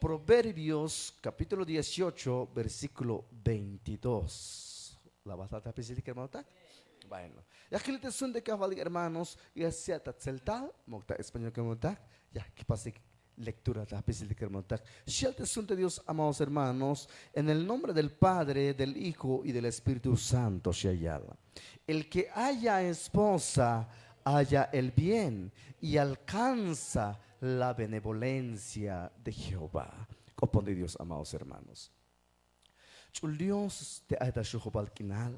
Proverbios capítulo 18, versículo 22. La batata específica, hermano. Bueno, ya que le te son de cabal, hermanos, y así hasta celtal, mocta español que monta, ya que pase lectura de específica, hermano. Si el te son de Dios, amados hermanos, en el nombre del Padre, del Hijo y del Espíritu Santo, Shayala. El que haya esposa, haya el bien y alcanza la benevolencia de Jehová. Copón de Dios, amados hermanos. Chul Dios te aida Jehová kinal.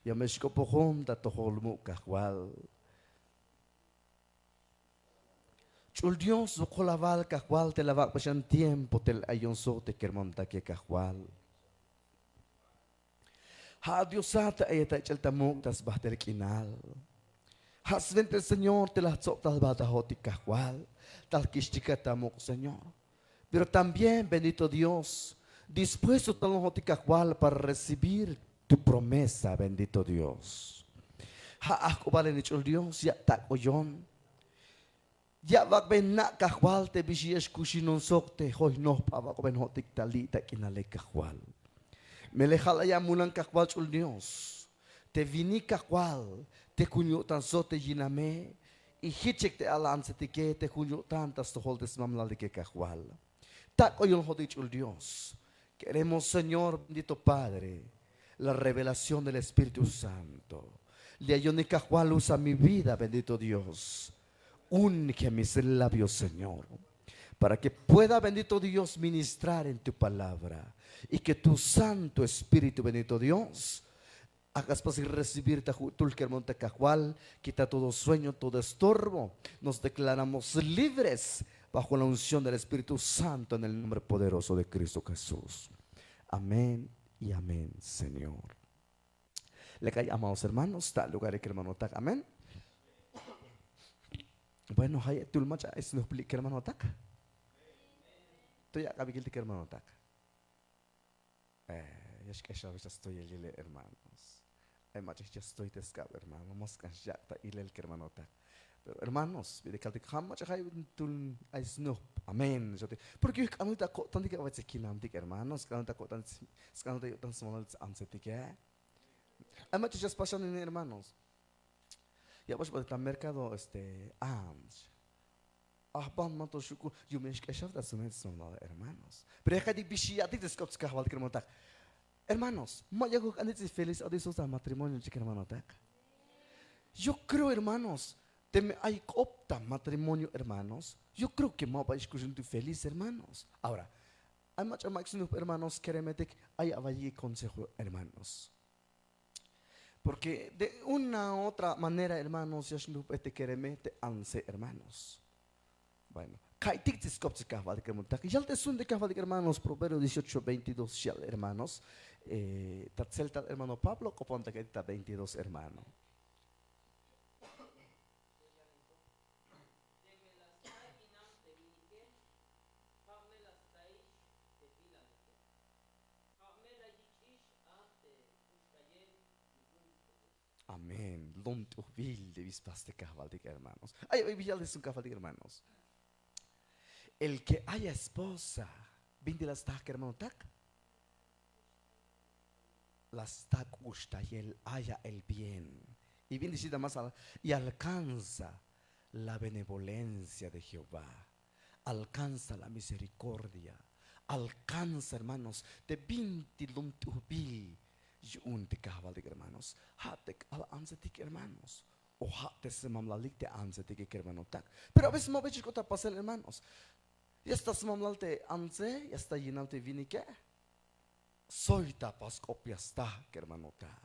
Ya me escopohom da toholmu kahwal. Chul Dios ukolaval kahwal te lavak pasan tiempo tel ayon so te kermonta ke kahwal. Ha Dios ata ayata cheltamuk das bahtel kinal. Hasvente Señor te la tal batajo kahwal. Tal kishtika tamuk Señor. Pero también, bendito Dios, dispuesto tal kahwal para recibir tu promesa, bendito Dios. Ha akubale ni chul Dios ya tak oyon. Ya wak ben nak kahwal te bishiyesh kushinon sokte hoy no pa wak ben hotik tali tak inale kahwal. Melejala ya mulan kahwal chul Dios. Te vini kahwal te kunyutan sote jiname y hichek te alan se te kunyutan tas to holdes mamlali ke kahwal. Tak oyon hodik chul Dios. Queremos, Señor, bendito Padre, la revelación del Espíritu Santo. Le ayonica cual usa mi vida, bendito Dios. Unge mis labios, Señor, para que pueda, bendito Dios, ministrar en tu palabra. Y que tu Santo Espíritu, bendito Dios, hagas posible recibir Tulker Monte Cajual, quita todo sueño, todo estorbo. Nos declaramos libres bajo la unción del Espíritu Santo en el nombre poderoso de Cristo Jesús. Amén y amén, Señor. Le cae, amados hermanos, tal lugar que hermano tak, amén. Bueno, hay tulmacha es no que hermano tak. Estoy acá que hermano tak. Ya es que ya estoy el hermanos. Hay machos ya estoy tescado, hermano. Moscas ya está el hermano tak. Pero hermanos, de que jamás hay tul es no, amén. Porque yo cuando te cotan de que va a ser kinantik hermanos, cuando te cotan, cuando te cotan small ansetique. Hay machos ya pasan en hermanos. Ya pues por el mercado ans. Ah, pan mato shuku, yo me escuché de su mensaje, hermanos. Pero es que dice ya te descubres que que hermano tak. Hermanos, más yo creo que feliz a esos matrimonio chica hermano tak. Yo creo, hermanos, hay opta matrimonio, hermanos. Yo creo que más va a escuchar feliz, hermanos. Ahora, hay muchos hermanos que remeten, hay allí consejo, hermanos. Porque de una u otra manera, hermanos, ya te quiere meter anse, hermanos. Bueno, kaitik tiskop kahval que monta. Ya te son de kahval hermanos, Proverbio 18:22, hermanos. Tatzelta hermano Pablo, coponta que está 22, hermano. Amén. Lont vil de vispas de kahval hermanos. Ay, ya les un kahval hermanos. El que haya esposa, vinde las tak hermano tak. Las tak gusta y él haya el bien. Y bien decida más y alcanza la benevolencia de Jehová. Alcanza la misericordia. Alcanza, hermanos, de 20 lumtubil. Y un te kahval hermanos. Hatek al ansetik hermanos. O hatek se mamlalik te ansetik hermano tak. Pero a veces me veis que pasar hermanos. Y estas mamlalte anse, y esta llenalte vini que. Soy tapas copias ta, hermano ta.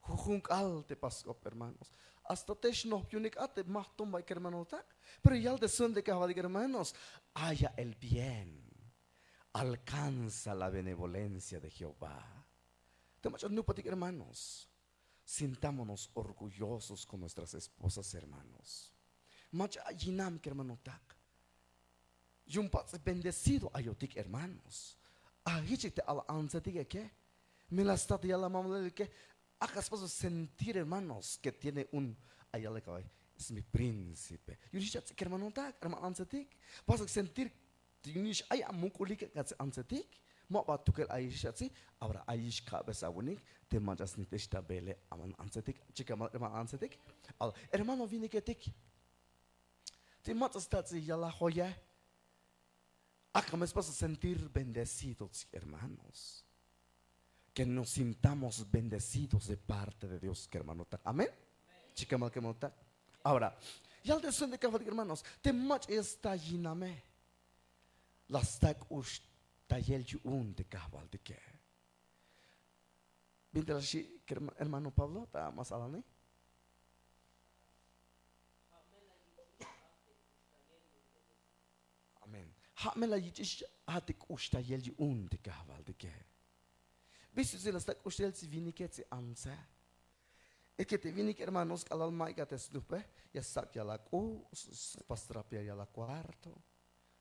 Jujunk alte pascop, hermanos. Hasta te no unik ate mahtum by hermano ta. Pero ya de son de kahval hermanos. Haya el bien. Alcanza la benevolencia de Jehová. Hermanos, sintámonos orgullosos con nuestras esposas, hermanos. Macha yinam que hermano tak. Yung pas bendecido ayotik, hermanos. Ahichite al anzatique que. Me las está ya la mamá que. Acas paso sentir, hermanos, que tiene un ayale es mi príncipe. Yo dije que hermano tak, hermano anzatik. Vas a sentir Tinish ay amukulik kat ansetik. Mo ba tukel Aisha si. Ahora Aish kabes abunik. Te manjas nitesta bele aman ansetik. Chica man ansetik. Hermano vini ketik. Te manjas tatsi yala joya. Acabamos a sentir bendecidos, hermanos. Que nos sintamos bendecidos de parte de Dios, que hermano. Amén. Chica mal que monta. Ahora, ya al descender de hermanos, te mach está yiname. Las tag us tayel un de cabal de que. Vinte la shi, hermano Pablo, ta más alane. Amén. Hamela yitish hatik us tayel un de cabal de que. Visto se las tag us tayel si vini que se ansa. Es que te viene que hermanos al alma y que te slupe, ya sac ya la pastrapia ya la cuarto,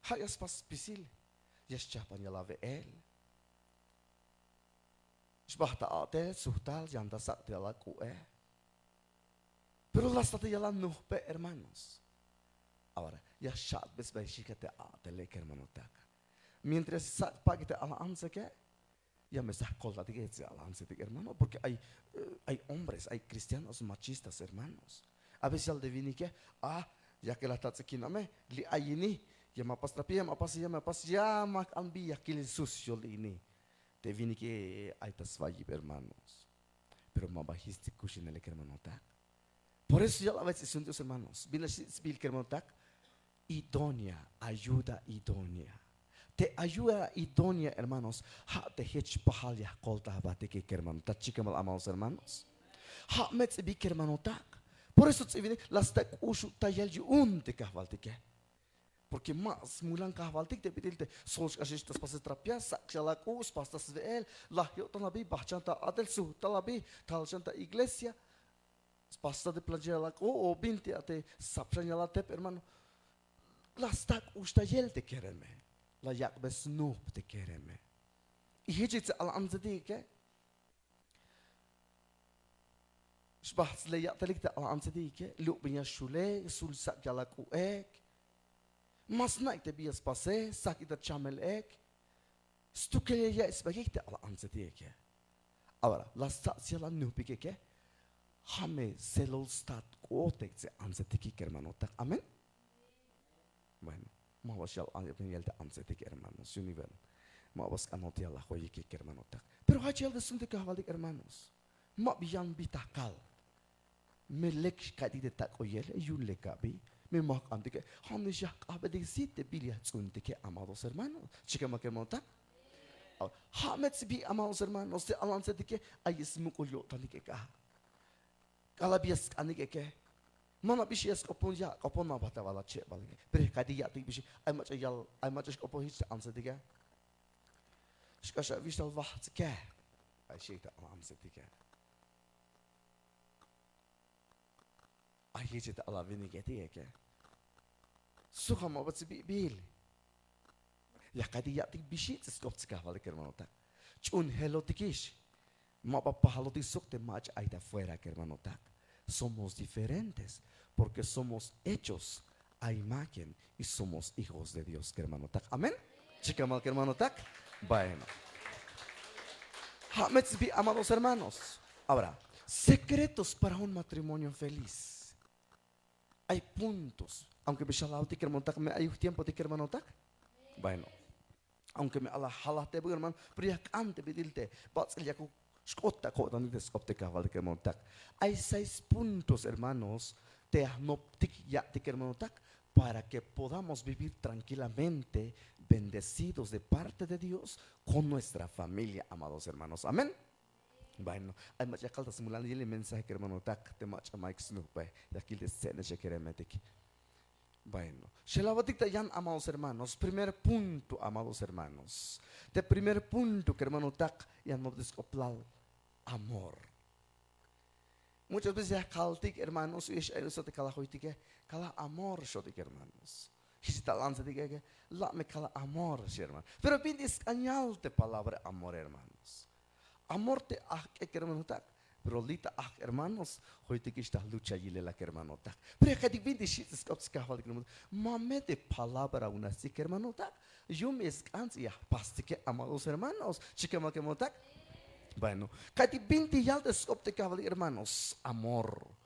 hayas pas pisil, ya chapan ya la ve él. Shbahta ate suhtal ya anda sac ya la Pero las tate ya la nupe hermanos. Ahora, ya chat bes que te ate le que hermano taca. Mientras sac pa que te ala anse que ya me estás colgando de alance, hermano, porque hay hombres, hay cristianos machistas, hermanos. A veces al divini que, ya que la estás aquí, no me, li ayini, ya me pas tapi, ya me pas, ya me ambi, ya que le sucio li te vini que hay tas vayi, hermanos. Pero me bajiste cushina le hermano tak. Por eso ya la veces son Dios, hermanos. Vine a hermano tak, idónea, ayuda idónea. Te ayuda idónea, hermanos. Ha te hech pahal ya kolta habate que hermano. Ta chica mal amados hermanos. Ha met bi hermano tak. Por eso te viene las tak ushu tayel un te kahvalte que. Porque más mulan kahvalte te pedilte sols asistas pasas trapias sakjala kus pastas vel la yo talabi bahchanta adel su talabi talchanta iglesia pasta de plagela o binti ate sapchanya tep hermano. Las tak ustayel te kereme. La yak bes noob te kereme. I hijit al anzadike. Shbahs le yak telik te al anzadike. Luk binya shule, sul sak jalak u ek. Mas naik te bias pase, sak ita chamel ek. Stukele ya isbagik te al anzadike. Ahora, la stat si la noobike ke. Hame selol stat kotek te anzadike hermano. Amen? Bueno. Mawas yal yel de ansetik hermanos, univel. Mawas anot yal la hoye que hermano tak. Pero hachel de sunte kahvalik hermanos. Ma biyan bitakal. Me lek kadi de tak oyel yun lekabi. Me mak antike. Hamne jak abede site bilia sunte que amados hermanos. Chica mak hermano tak. Hamet bi amados hermanos de alansetik ayes mukulyo tanike ka. Kalabias anike ke. Mana bisias kopon ya kopon ma bata wala che balinge. Pero kadi ya ti bisi ay mach kopon hit ansa diga. Skasha vistal wacht ke. Ay shita ansa diga. Ay hit ala vini geti ke. Suha ma bat bil. Ya kadi ya ti bisi skop ska wala hermano ta. Chun hello tikish. Ma papa halo ti sukte mach ay ta fuera hermano ta. Somos diferentes porque somos hechos a imagen y somos hijos de Dios, que hermano tak. Amén. Chica mal que hermano tak. Bueno. Amados hermanos. Ahora, secretos para un matrimonio feliz. Hay puntos. Aunque me shalauti que hermano tak, me hay tiempo de que hermano tak. Bueno. Aunque me ala halate hermano, pero ya ante bedilte, bats el yaku. Hay 6 puntos, hermanos, para que podamos vivir tranquilamente, bendecidos de parte de Dios con nuestra familia, amados hermanos. Amén. Bueno, hay muchas cosas simulando y el mensaje que hermano tak te macha Mike Snoop, y aquí les cene se quiere meter. Bueno, amados hermanos, primer punto, amados hermanos. De primer punto que hermano tak y no descoplal amor. Muchas veces kaltik hermanos y eso te kala hoitique, kala amor shotik hermanos. Y si talanza diga la me kala amor, hermano. Pero pide español te palabra amor hermanos. Amor te que hermano tak Pero ahorita, hermanos, hoy te quista lucha y le la que hermano tak. Pero que divide shit es que hawal que mame de palabra una así que hermano tak. Yo me escansia, paste que amados hermanos, chica ma que motak. Bueno, que divide ya de skop que hawal hermanos, amor.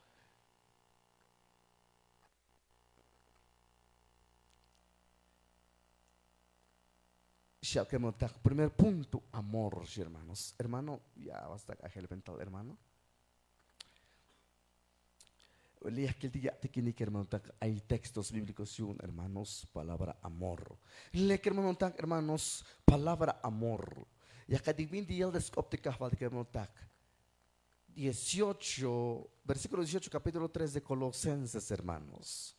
Ya que motak, primer punto, amor, hermanos. Hermano, ya basta a mental, hermano. Leas que el día te quiere que hermano hay textos bíblicos, hermanos, palabra amor. Le que hermano hermanos, palabra amor. Y acá divin día el descóptica vale que hermano 18, versículo 18, capítulo 3 de Colosenses, hermanos.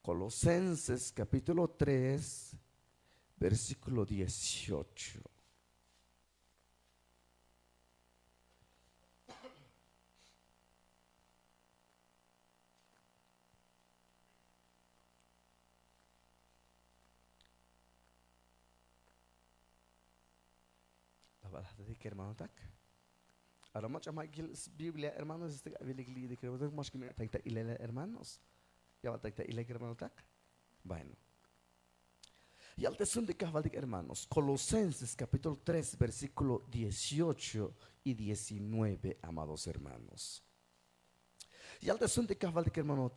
Colosenses, capítulo 3, versículo 18. La verdad es que hermano ahora mucho más que Biblia, hermanos, este Biblia de que más que me ataca hermanos. Ya va a atacar hermano Bueno. Y al tesón de cabal, hermanos, Colosenses capítulo 3, versículo 18 y 19, amados hermanos. Y al tesón de cabal, hermano,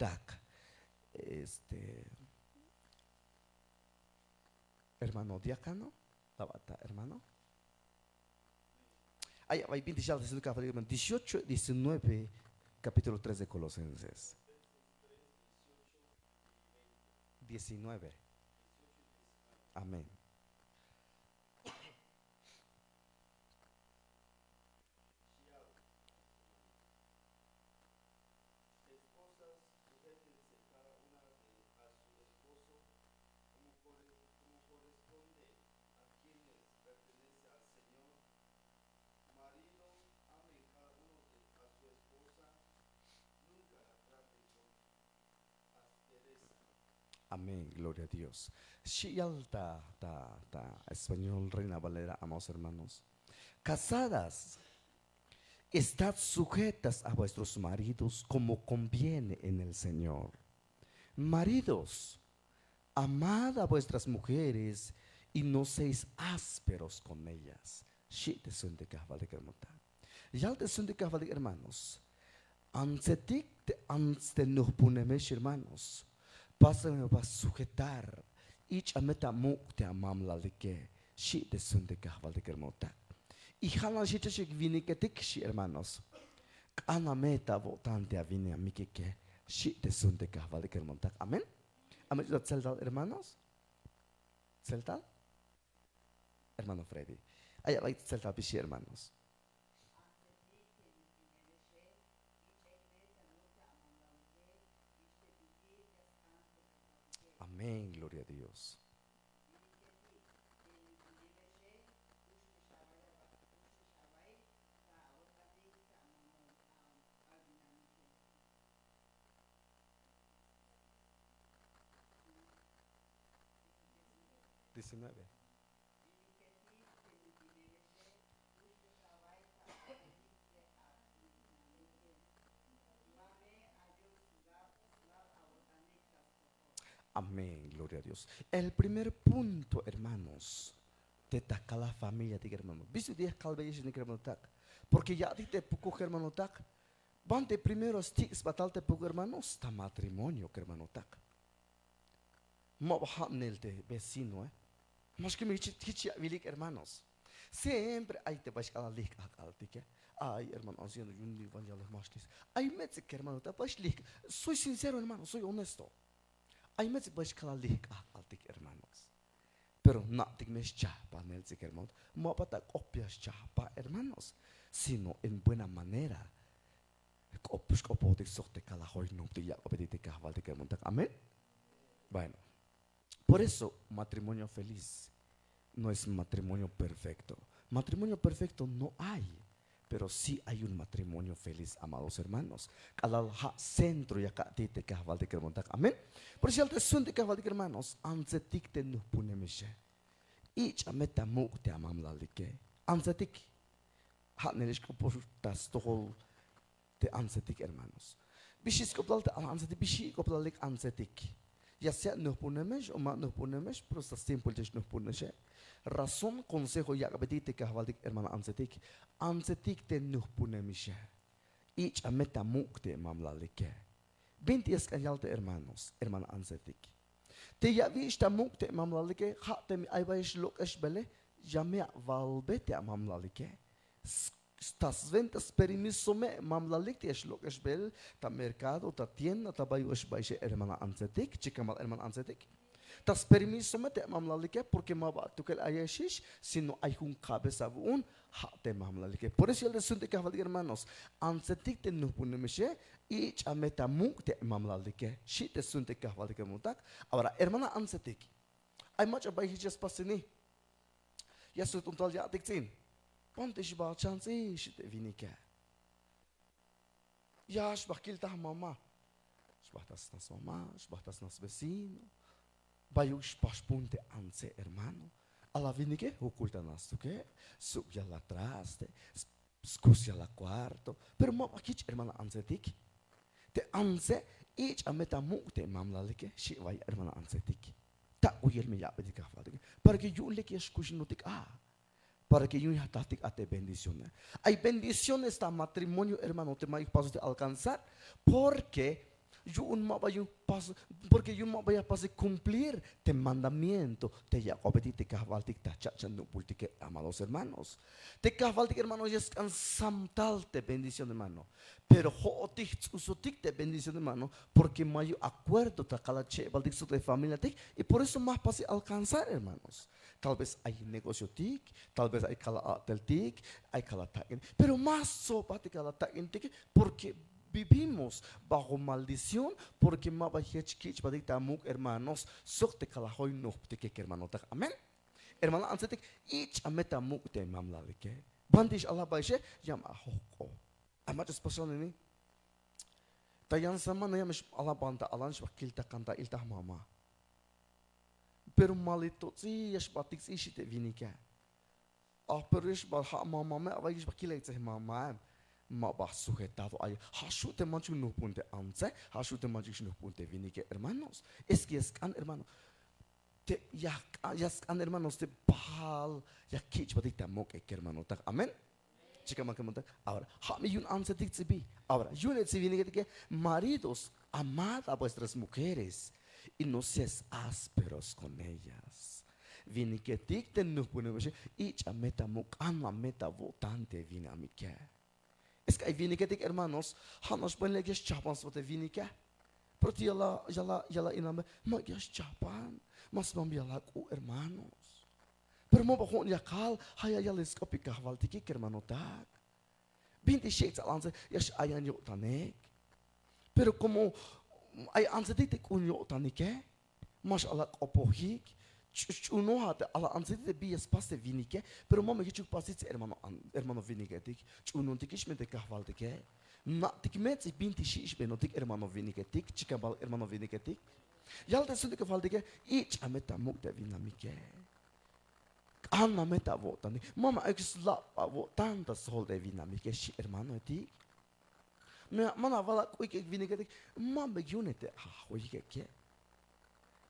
hermano diácono, la bata, hermano. Ahí va, 20 ya al tesón de cabal, hermano, 18 y 19, capítulo 3 de Colosenses. 19. Amén. Amén, gloria a Dios. Shialta, español, Reina Valera, amados hermanos. Casadas, estad sujetas a vuestros maridos como conviene en el Señor. Maridos, amad a vuestras mujeres y no seáis ásperos con ellas. Shi te son de kahval de kermota. Ya te son de kahval de hermanos. Ansetik te anste no punemesh hermanos. Pásame va a sujetar. Ich ameta muk te amam la leke. Shi te son de kahval de kermota. Y jalan shi te shik vini que tik shi hermanos. Ana meta votante a vini a mi que shi te son de kahval de kermota. Amén. Amén. Hermanos. ¿Celtal? Hermano Freddy. Allá va a celtal pichi, hermanos. Amén, gloria a Dios. Diecinueve. Amén, gloria a Dios. El primer punto, hermanos, te taca la familia de hermano. ¿Viste días calveis de hermano tak? Porque ya te poco hermano tak. Van de primeros sticks batalte poco hermanos, está matrimonio hermano tak. Mo hamnel de vecino, Mas que me dice hermanos. Siempre hay te vas a la liga que ay, hermano, haciendo un nivel ya los más. Ay, me dice que hermano, te vas soy sincero, hermano, soy honesto. Ay, me dice vas a la liga hermanos. Pero no te me chapa, me dice que hermano, mo pata copias chapa, hermanos, sino en buena manera. Copias copo de sorte cada hoy no te ya obedite que haval de que hermano. Amén. Bueno, por eso matrimonio feliz no es matrimonio perfecto. Matrimonio perfecto no hay, pero sí hay un matrimonio feliz, amados hermanos. Al centro y acá te que haval de que hermano. Amén. Por eso el son de que haval de hermanos, ansetik te no punemishe. Y chameta mu te amam la like. Ansetik. Hatnelish koportas tohol te ansetik hermanos. Bishis kopal te ansetik bishi kopalik ansetik. Ya sea no punemesh o más no punemesh, pero está simple de no punemesh. Razón consejo ya kabedite kahvaldik hermana ansetik. Ansetik te no punemesh. Ich ameta mukte mamlalike. Binti es kanyalte hermanos, hermana ansetik. Te ya vi sta mukte mamlalike, hatte mi aybayish lokesh bele, jamea valbete mamlalike. Stas ventas permiso me mamlalik te es lokesh bel, ta mercado, ta tienda, ta bayush baishe hermana ansetik, chikamal hermana ansetik. Tas permiso me te mamlalike, porque ma ba tukel ayeshish, sino hay un cabeza un, hatte mamlalike. Por eso el desunte que havalik hermanos, ansetik te no punemeshe, ich ameta mukte mamlalike, shi te sunte que havalik mutak. Ahora, hermana ansetik, hay mucho bayhiches pasini. Ya soy tontal ya diktin. Ponte shba chansi shite vinike. Ya shbakil tah mama. Shbahtas nas mama, shbahtas nas vecino. Bayush paspunte anse hermano. Alla vinike oculta nas tuke. Subya la traste. Scusia la cuarto. Pero mama kich hermana ansetik. Te anse ich ameta mukte mamlalike. Shi vai hermana ansetik. Ta uyel me ya bedika fadik. Para que yo le que escuchinotik para que yo ya tatik ate bendiciones. Hay bendiciones esta matrimonio, hermano, te mai paso de alcanzar porque yo un mabayo paso porque yo mabaya paso cumplir te mandamiento te ya obedite te cavaltik ta chachando pultique amados hermanos. Te cavaltik hermano es samtal te bendición hermano. Pero hotik usotik te bendición hermano porque mayo acuerdo ta kala che baltik su de familia tik y por eso más pase alcanzar hermanos. Tal vez hay negocio tik, tal vez hay kala atel tik, hay kala takin, pero más sopa te kala takin tik porque vivimos bajo maldición porque mabahechkich badita muk hermanos sokte kalahoy no te que hermano tak amén hermano ansetek ich ameta muk te mamlalike bandish Allah baishe yam ahoko amat especial ini tayan sama na yam Allah banta alansh wakilta kanta iltah mama pero malito si yash batik si shite vinike pero yash ba mama me abayish bakila itse mama ma ba sujetado ahí. Hashute manchu no punte anse, hashute manchu no punte vinike hermanos. Es que es can hermano. Te ya can hermanos te pal ya kich badita moke hermano tak. Amén. Chica macamonta. Ahora, hame yun anse dik ahora, yun et vinike que maridos amad a vuestras mujeres y no seas ásperos con ellas. Vinike dik te no pune y chameta mok ama meta votante vinamike. Es que hay viniketik hermanos, hanos pueden leer chapan sote vinike. Pero yala iname, magias chapan, mas mambiala ku hermanos. Pero mo bakon yakal, haya yales kopika valtiki hermano tak. Binti sheiks alanse, yash ayan yo tanek. Pero como ay anse ditik unyo tanike, mas alak opohik. Uno hate ala ansete de bias paste vinike, pero mama que pasite hermano vinike tik, uno tikish me de kahvaltike. Na tikmet si binti shish benotik hermano vinike tik, chikabal hermano vinike tik. Yalta sunde kahvaltike, ich ameta mukta vinamike. Anna meta votani. Mama exla votanta sol de vinamike shi hermano tik. Mana vala kuike vinike tik, mama unite ha hoike ke.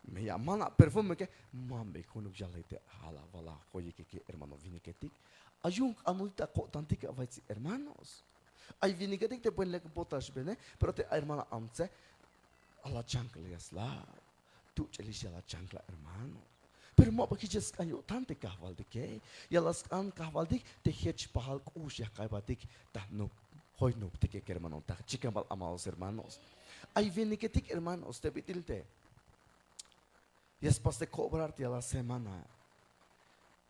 Me mana perfume que mambe kunuk jalete hala vala hoye que hermano viniketik ayun anulta tantica vai hermanos ay viniketik te pueden le botas bene pero te hermana amse ala chancla yasla tu chelisha la chancla hermano pero mo baki just ayo tante kahval de que ya las an kahval dik te hech pahal kush ya kaibatik ta no hoy no te que hermano ta chica mal amados hermanos ay viniketik hermanos te bitilte. Y después de cobrarte a la semana,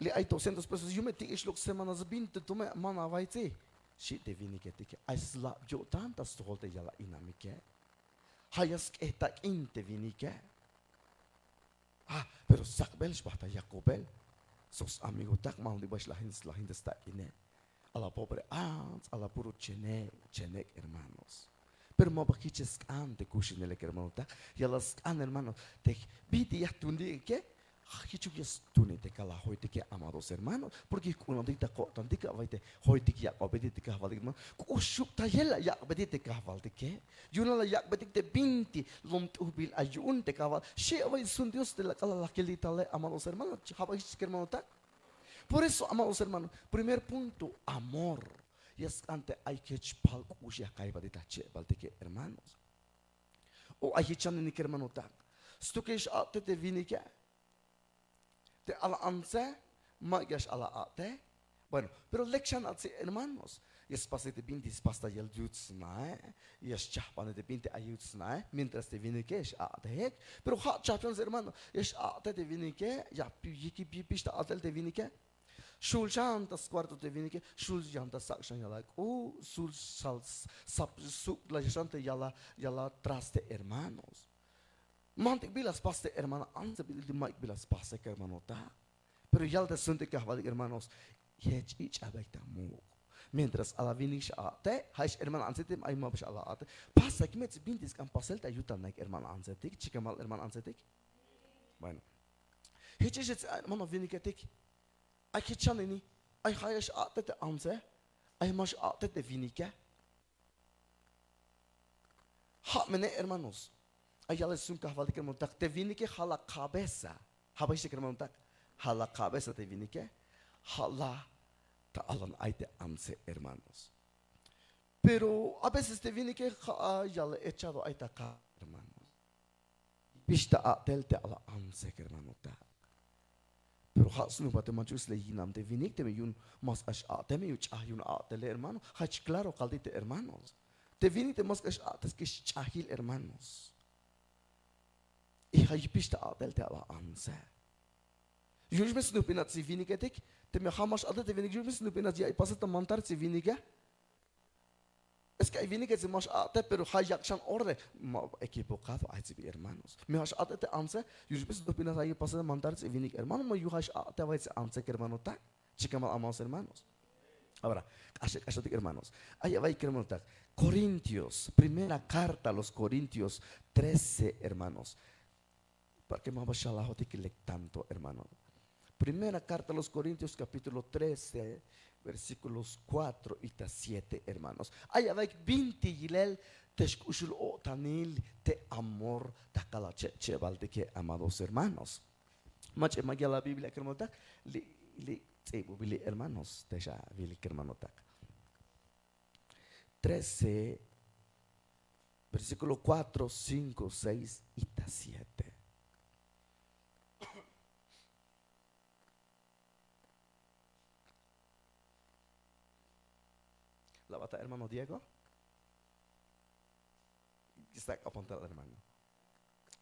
le hay 200 pesos. Yo me tengo que semanas 20, tú me mana vaite. Si te viene que te que hay slap yo tantas tolte ya la inamike. Hayas que ta inte viene que. Pero sakbel spata Jacobel. Sos amigo tak mal di bash la gente está ine. A la pobre a la puro chenek hermanos. Pero mo bakiches ante kushinele hermano ta. Ya las hermanos te bidi ya tundi que Hichuyas tunete kala hoitike amados hermanos, porque cuando dita cortan dika vaite hoitike ya obedite kavaldik man, kushuk tayela ya obedite kavaldike, yuna la ya obedite binti lom tubil ayun te kaval, she vai sun Dios de la kala la kelita le amados hermanos, habais hermano tak. Por eso amados hermanos, primer punto, amor. Y es ante hay que chpal kushia kaibadita che baldike hermanos. O hay chan ni hermano tak. Stukesh ate te vinike. Te ala anse, magas ala ate. Bueno, pero lección hace hermanos. Y es pasete binti pasta yel jutsnae, y es chapane de binti ayutsnae, mientras te viene que es ate. Pero ha chapions hermano, es ate te viene que, ya yiki pipista ate te viene que. Shul jantas cuarto te viene que, shul jantas sakshan yala, sul sal sap sup la jante yala traste hermanos. Mantik bilas paste hermano, antes de Mike bilas paste hermano ta. Pero ya te sunte que hermanos, yech ich abekta mu. Mientras a la vinish ate, haish hermano ansetim ay mabish ala ate. Pasa que met bintis kan pasel ta yutan nek hermano ansetik, chikamal hermano ansetik. Bueno. Hichish hermano viniketik. Ay kichanini, ay haish ate te anse, ay mash ate te vinike. Ha mene hermanos. Ayala sun kahvaldi hermano tak te vinike hala cabeza. Habaish hermano tak. Hala cabeza te vinike. Hala ta alan aite amse hermanos. Pero a veces te vinike ayala echado aita ka hermanos. Pista atel te ala amse hermano tak. Pero hasnu pate manchus le yinam te vinik te me yun mas ash ate me yuch ayun atele hermano. Hach claro caldite hermanos. Te vinite mas ash ates que chahil hermanos. Y hay pista atel te ala amse. Już mes nu pinat si vinike tek, te me hamas adet te vinik, już mes nu pinat ya pasat mantar si vinike. Es que hay vinike se mas ate, pero hay yakshan orde, ma equipo kafo ay si hermanos. Me has ate te amse, już mes nu pinat ay pasat mantar si vinik hermano, ma yu has ate vai se amse hermano ta, chikamal amos hermanos. Ahora, así hermanos, ahí va hermano ta, Corintios, primera carta a los Corintios 13 hermanos. ¿Para qué me va a shalah que tanto hermano? Primera carta a los Corintios capítulo 13 versículos 4 y 7 hermanos. Allá va binti yilel teshkushul o tanil te amor takala cheval de que amados hermanos. Mache magia la Biblia hermano tak li bili hermanos tesha bili hermano tak. 13 versículo 4, 5, 6 y 7. La bata hermano Diego. Está apuntado hermano.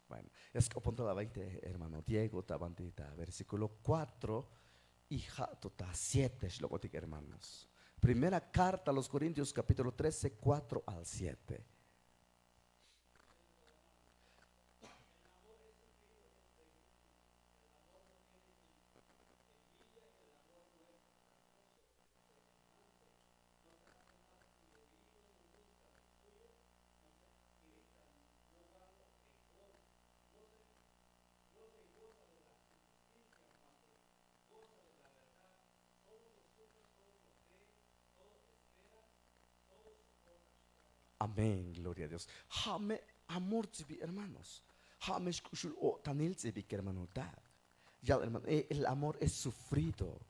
Bueno, es que apuntado la 20 hermano Diego, tabantita, versículo 4 y jatota 7, es lo que hermanos. Primera carta a los Corintios capítulo 13, 4 al 7. Amén, gloria a Dios. Jame amor tibi hermanos. Jame escuchul o tanil tibi hermano da. Ya hermano, el amor es sufrido,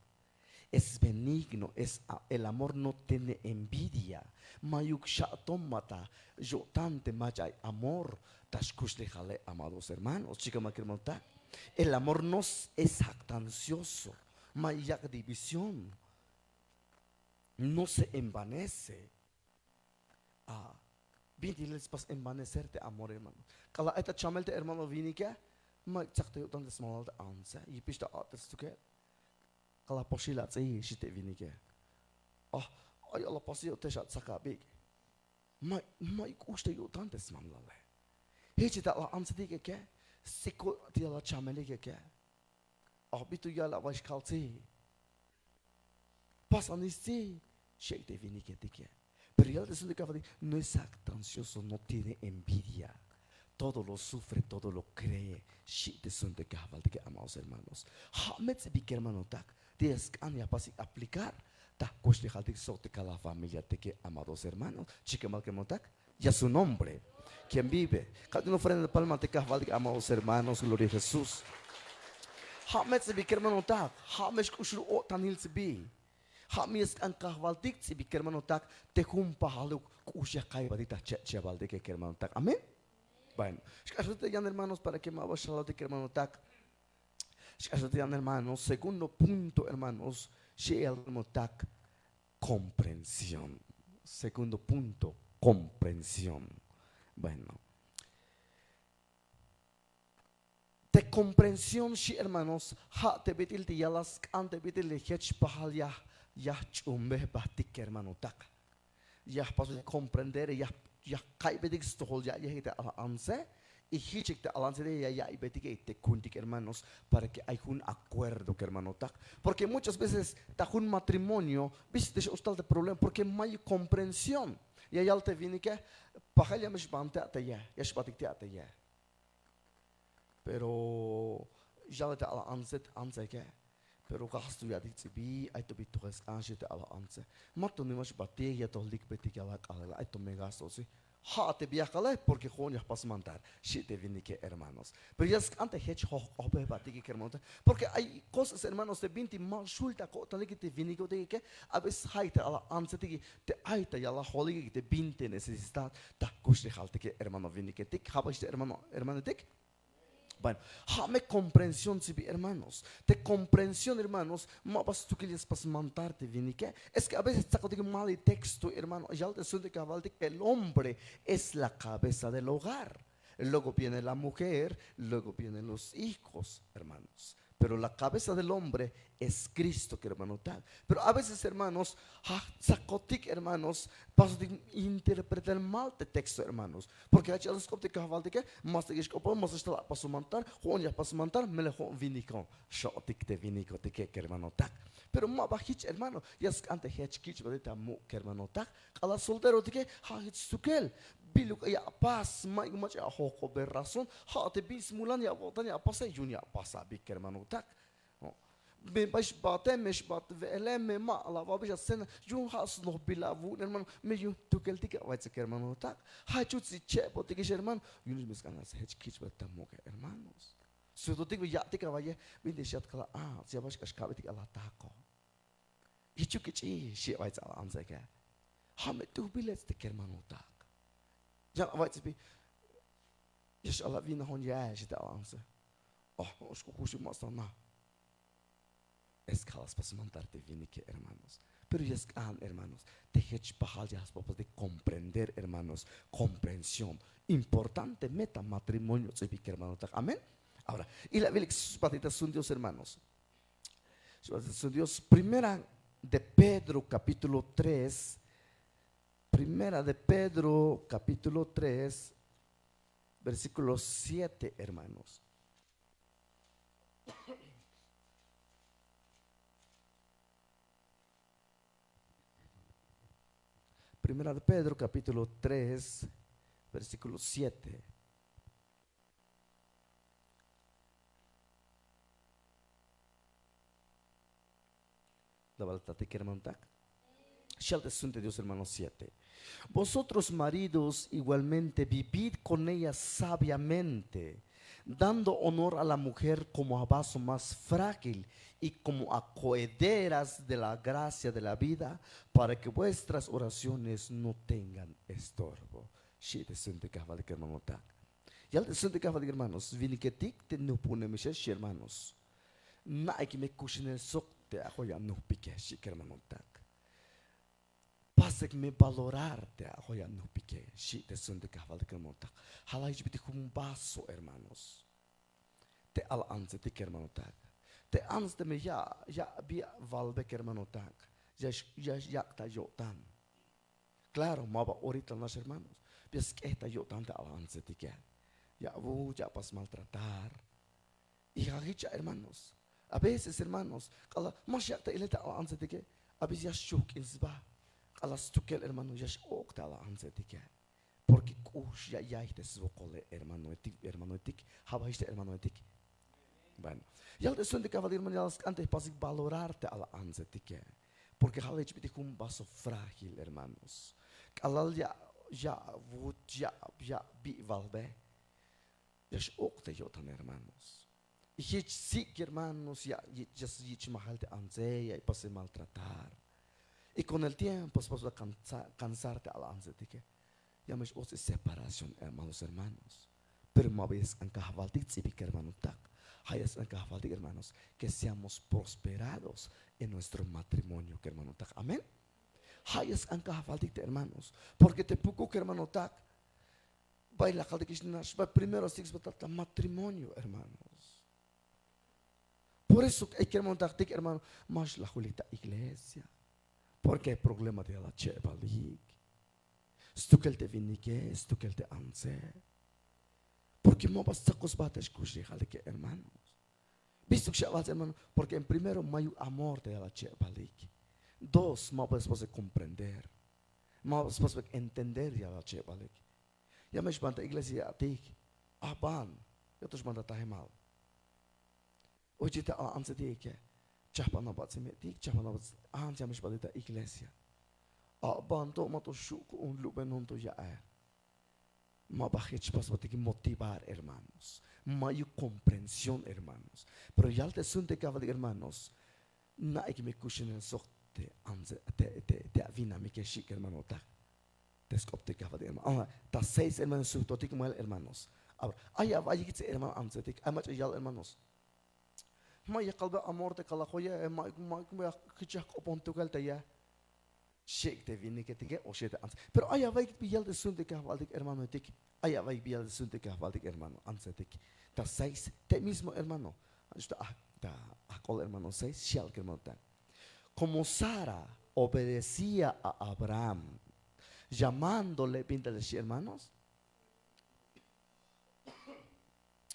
es benigno, el amor no tiene envidia. Mayuk shatomata, yo tante machai amor, tashkush jale amados hermanos. Chica hermano da. El amor no es jactancioso, mayak división, no se envanece. Binti les pas envanecerte amor hermano. Kala eta chamelte hermano vinike, ma chakte utan des malde anse, y pista ates tuke. Kala poshila tsi shite vinike. Ay ala pasi otesha tsaka big. Ma ikuste utan des malale. Hechi ta la anse dike ke, siko ti ala chamele ke. Bitu yala vash kalti. Pasanisti, shite vinike dike. Pero ya no es jactancioso, no tiene envidia. todo lo sufre, todo lo cree. Shi de son de cabal de que amados hermanos. Hamet se bique hermano tak. Tienes que aplicar. Ta cueste halde sote la familia de que amados hermanos. Chique mal que montac. Ya su nombre. Quien vive. Cada uno frente de palma de cabal de que amados hermanos. Gloria a Jesús. Hamet se bique hermano tak. Hamet kushru o tanil se bi. Hamis ang kahvaldik si bique hermano tak. Te humpa haluk kusya kay badita che balde que hermano tak. Amén. Bueno, ya hermanos, para que me vaya a hablar hermano tak. Ya hermanos, segundo punto, hermanos, hermano tak, comprensión. Segundo punto, comprensión. Bueno, de comprensión, hermanos, ha te betil de yalas, ante betil de hech pahal ya chumbe batik hermano tak. Ya paso comprender, ya kaybedik stol ya hita anse y hichik te alance de ya ibetik te kuntik hermanos para que hay un acuerdo que hermano tak porque muchas veces ta un matrimonio viste usted el problema porque no hay comprensión ya ya te viene que pahaya mish bante ya shpatik te ya pero ya te ala anse que pero gasto ya dice bi ay to bitu es anche te ala anse matto ni mas batte ya to lik betik ala ay to me gasto si ha te viajale porque jonia pas mantar si te viene que hermanos pero ya antes hech hobe batik que hermanos porque hay cosas hermanos de 20 mal sulta ko tal que te viene que a veces haita ala anse te aita ya la holy que te 20 necesidad ta kuste halte que hermano viene que te haba este hermano te. Bueno, jame comprensión, si hermanos. De comprensión, hermanos, más vas tú que les pas mantarte, ¿viene qué? Es que a veces saco de mal el texto, hermano. Ya te suena que el hombre es la cabeza del hogar. Luego viene la mujer, luego vienen los hijos, hermanos. Pero la cabeza del hombre es Cristo, que hermano tal. Pero a veces, hermanos, sacotic, hermanos, paso de interpretar mal el texto, hermanos. Porque hay los coptic que que más de que escopo, más de la paso mantar, Juan paso mantar, me le Juan vinico, shotic de vinico de que hermano tal. Pero más bajich, hermano, ya es antes hech kich, pero mu que hermano tal. A la soltero de que hich tukel. Biluk ya pas mai macam hoko berrason ha te bis mulan ya botan ya pas junia pas abi hermano tak me bash batem mesh bat vele me ma la vabish sen jun has no bilavu hermano me jun tukel tika vai se hermano tak ha chut si che botik hermano yunus miskan as hech kich batamo hermanos so to tik ya tika vai binde shat kala se bash kash kabetik ala tako hichu kichi she vai sa anza ka ha me tu bilet te hermano tak ja vai se bi yes alla vina hon ja je ta anza os kukushi masana escalas para montarte viene que hermanos pero ya es hermanos te hech pahal ya de comprender hermanos comprensión importante meta matrimonio se vi que hermano amén ahora y la Biblia sus patitas son Dios hermanos son Dios primera de Pedro capítulo 3 primera de Pedro capítulo 3 versículo 7 hermanos. Primera de Pedro, capítulo 3, versículo 7. La balta te quiere montar. de Dios, hermanos 7. Vosotros, maridos, igualmente vivid con ella sabiamente, dando honor a la mujer como a vaso más frágil y como a cohederas de la gracia de la vida, para que vuestras oraciones no tengan estorbo. Sí, de sunte caval que hermano tak. Ya de sunte caval hermanos, vini que tic te no pone mis hermanos. Na hay que me cushine el socte a joya no pique, sí que hermano tak. Pasa que me valorarte a joya no pique, sí de sunte caval que hermano tak. Hala ich bitte un vaso hermanos. Te al anze te hermano tak. Te anze me ya via valbe hermano tak. Ya ta yo tan. Claro, maba ahorita los hermanos. Pues que esta yo tan te al anze te que. Ya ya pas maltratar. Y hagicha hermanos. A veces hermanos, kala mas ya te ileta al anze te que. A veces ya shuk insba. Kala stukel hermano ya shok te al anze te que. Porque kush ya te svokole hermano etik, habaiste hermano etik. Bueno, ya te son de cavalir maneras antes para valorarte a la anzetike. Porque hal es un vaso frágil, hermanos. Alal ya vut ya bi valbe. Ya es okte yotan hermanos. Y sí, hermanos, ya se mahal de anzeya y pase maltratar. Y con el tiempo vas a cansarte a la anzetike. Ya me es separación, hermanos. Pero una vez en cajabaltik zipik hermano tak. Hayas en cajabaltik hermanos, que seamos prosperados en nuestro matrimonio, que hermano tak. Amén. Hayas en cajabaltik hermanos, porque te puco que hermano tak. Baila caldiquishnash, primero six batata matrimonio, hermanos. Por eso hay que hermano tak, hermano, más la julita iglesia. Porque hay problema de la chebalik. Stukel te vinike, stukel te anse. Porque mo basta cos bates kushi que hermanos. Visto que hermano, porque en primero mayo amor de la chebalik. Dos, mo basta comprender. Mo basta entender ya la chebalik. Ya me espanta iglesia atik. Aban, eu tô espanta tá mal. Hoje tá antes de que chapa na bate me tik, chapa na bate. Já me espanta iglesia. Aban to mato shuku luben honto ya é. Mabajech pas que motivar, hermanos. Mayo comprensión, hermanos. Pero ya te sunte cava de hermanos. Na ik me kushin en sorte anze te avina me que chic hermano ta. Te skopte cava de hermano. Ta seis hermanos su totik mal hermanos. Ahora, aya vaya que hermano anze tik. Amach yal hermanos. Maya qalba amor te kala khoya ma kichak opontu kalta ya. Shake te viene que te que o shete ans. Pero aya vai biel de sunte que havaldik hermano etik. Aya vai biel de sunte que havaldik hermano ansetik. Ta seis te mismo hermano. Ta acol hermano seis shal que hermano ta. Como Sara obedecía a Abraham, llamándole pinta de hermanos,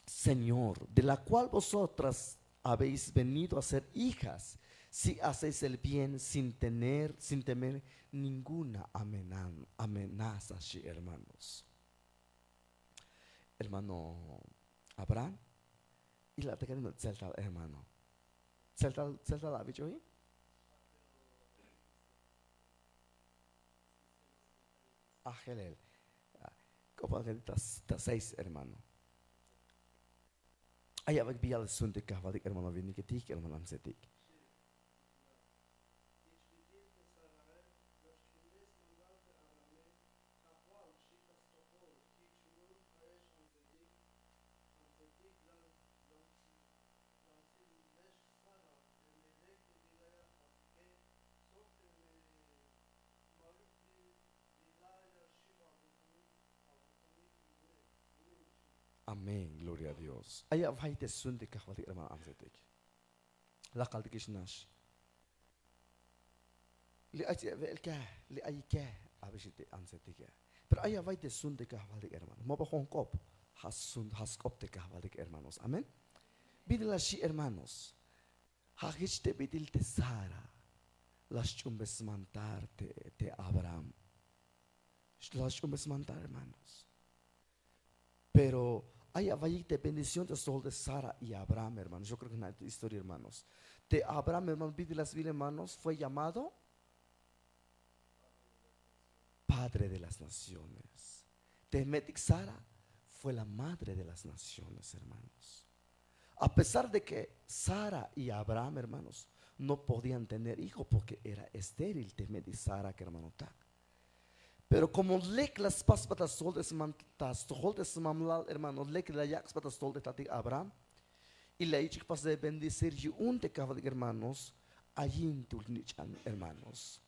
Señor, de la cual vosotras habéis venido a ser hijas, si hacéis el bien sin temer ninguna amenaza, hermanos. Hermano Abraham, y la te queremos celta, hermano. Celta la bicho ahí. Ángel, como que está seis, hermano. Allá va a pillar el sunte que va a decir, hermano, viene que tic, hermano, ansetic. Amén, gloria a Dios. Allá va a ir sunte que va a decir, hermano, ansetic. La caldiquishnash. Le hay que a veces te ansetic. Pero allá va a ir sunte que va a decir, hermano. Mo ba Hong Kong. Has copte que va a decir, hermanos. Amén. Bidila shi hermanos. Hagich te bidil te Sara. Las chumbes mantar te Abraham. Las chumbes mantar, hermanos. Pero hay de bendición de sol de Sara y Abraham, hermanos. Yo creo que en la historia, hermanos. De Abraham, hermanos, pide las vidas, hermanos, fue llamado Padre de las Naciones. De Metic Sara fue la madre de las naciones, hermanos. A pesar de que Sara y Abraham, hermanos, no podían tener hijos porque era estéril, de Metic Sara, que hermano tak. Pero como lek las pas patas sol de semantas, tol de semamlal, hermanos, lek la yax patas sol de tati Abraham, y la ich pas de bendecir y un te caval, hermanos, allí en tu nichan, hermanos.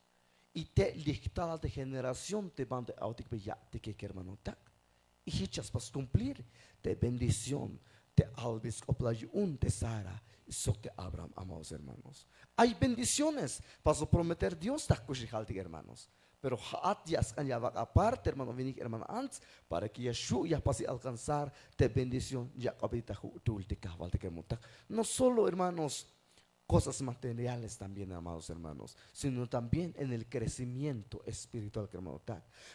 Y te lichtada de generación te van de autic bellate que hermano tak. Y hichas pas cumplir de bendición de albis opla y un de Sara y so de Abraham, amados hermanos. Hay bendiciones para prometer Dios tak kushichalti, hermanos. Pero hatias kan ya aparte, hermano, vinik hermano antes para que Yeshua ya pase alcanzar de bendición ya kabita tul te kahwal te kemutak. No solo, hermanos, cosas materiales también, amados hermanos, sino también en el crecimiento espiritual, hermano.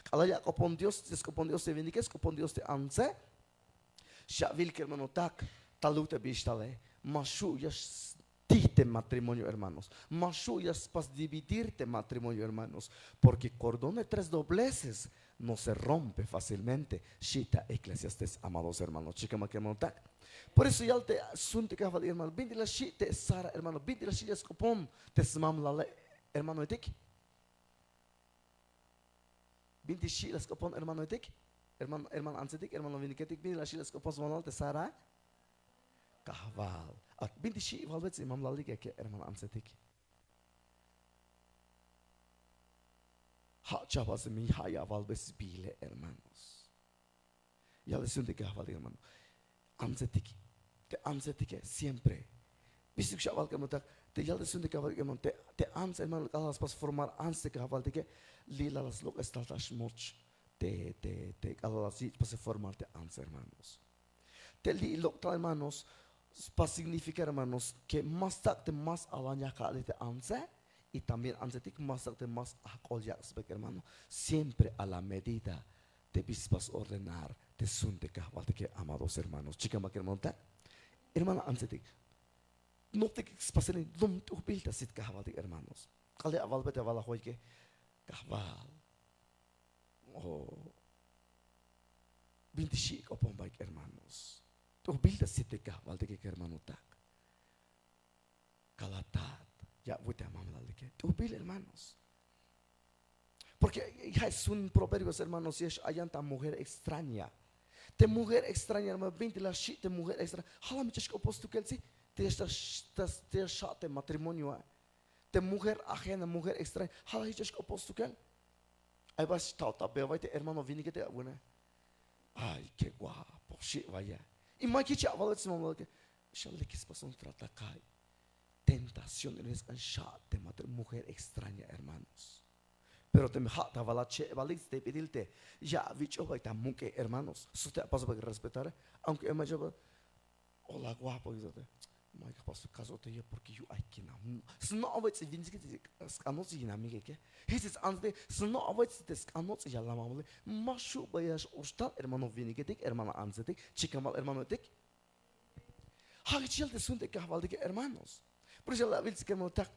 Kalau ya kopon Dios, kopon Dios te bendiga, kopon Dios te anse, ya vil que hermano tak, talute bistale, masu ya diste matrimonio, hermanos, masu ya pas dividirte matrimonio, hermanos, porque cordón de tres dobleces no se rompe fácilmente. Shita Eclesiastes, amados hermanos, chica ma hermano tak. Por eso ya te sunte que havali hermano, bindi la shi te sara hermano, bindi la shi ya skopom te smam la hermano etik. Bindi shi la skopom hermano etik. Hermano ansetik, hermano viniketik, bindi la shi la skopom smam te sara kahval. At bindi shi valvet imam la liga ke hermano ansetik. Ha chavas mi haya valves bile hermanos. Ya le sunte que havali hermano. Ansetik, te ansetik siempre. Bisuk shaval que monta, te ya le sunte que havali hermano, te ans hermano, alas pas formar ans que havali que lila las lo estaltas much, te alas si pas formar te ans hermanos. Te li lo hermanos, pas significa hermanos que más tarde más alaña que te anse. Y también ansetik más tarde más acolya, hermano, siempre a la medida de bispas ordenar de sunte que amados hermanos, chica ma que monta, hermana ansetik, no te pasen dum tu pilta sit kahwati hermanos, kale aval bete aval hoy que kahwal, oh, binti shik opon baik hermanos, tu pilta sit kahwati que hermano tak, kalatat. Ya voy a mamar que tu bil hermanos. Porque ya es un proverbio, hermanos, si es allanta mujer extraña. Te mujer extraña, hermano, 20 la shit, te mujer extraña. Hala me chesco posto que sí, te shate matrimonio. Te mujer ajena, mujer extraña. Hala me chesco posto que ahí vas tauta, veo, vaya, hermano, vini que te buena. Ay, qué guapo, shit, vaya. Y más que chaval, es mamá que, shale que se pasó un trata kai. Tentación es de mujer extraña, hermanos. Pero te me jata valache, valiste pedirte, ya bicho baita muque, hermanos. Usted pasa para respetar, aunque es mayor, hola guapo, y te, my paso caso te yo porque yo hay que no. No avoid se vinci que scanos y amiga que. His antes, no avoid se scanos y la mamle, machu bayas hostal, hermano vinigetik, hermana anzetik, chica mal hermano tek. Hagchil de sunte que havalde hermanos. Por eso la vez que me está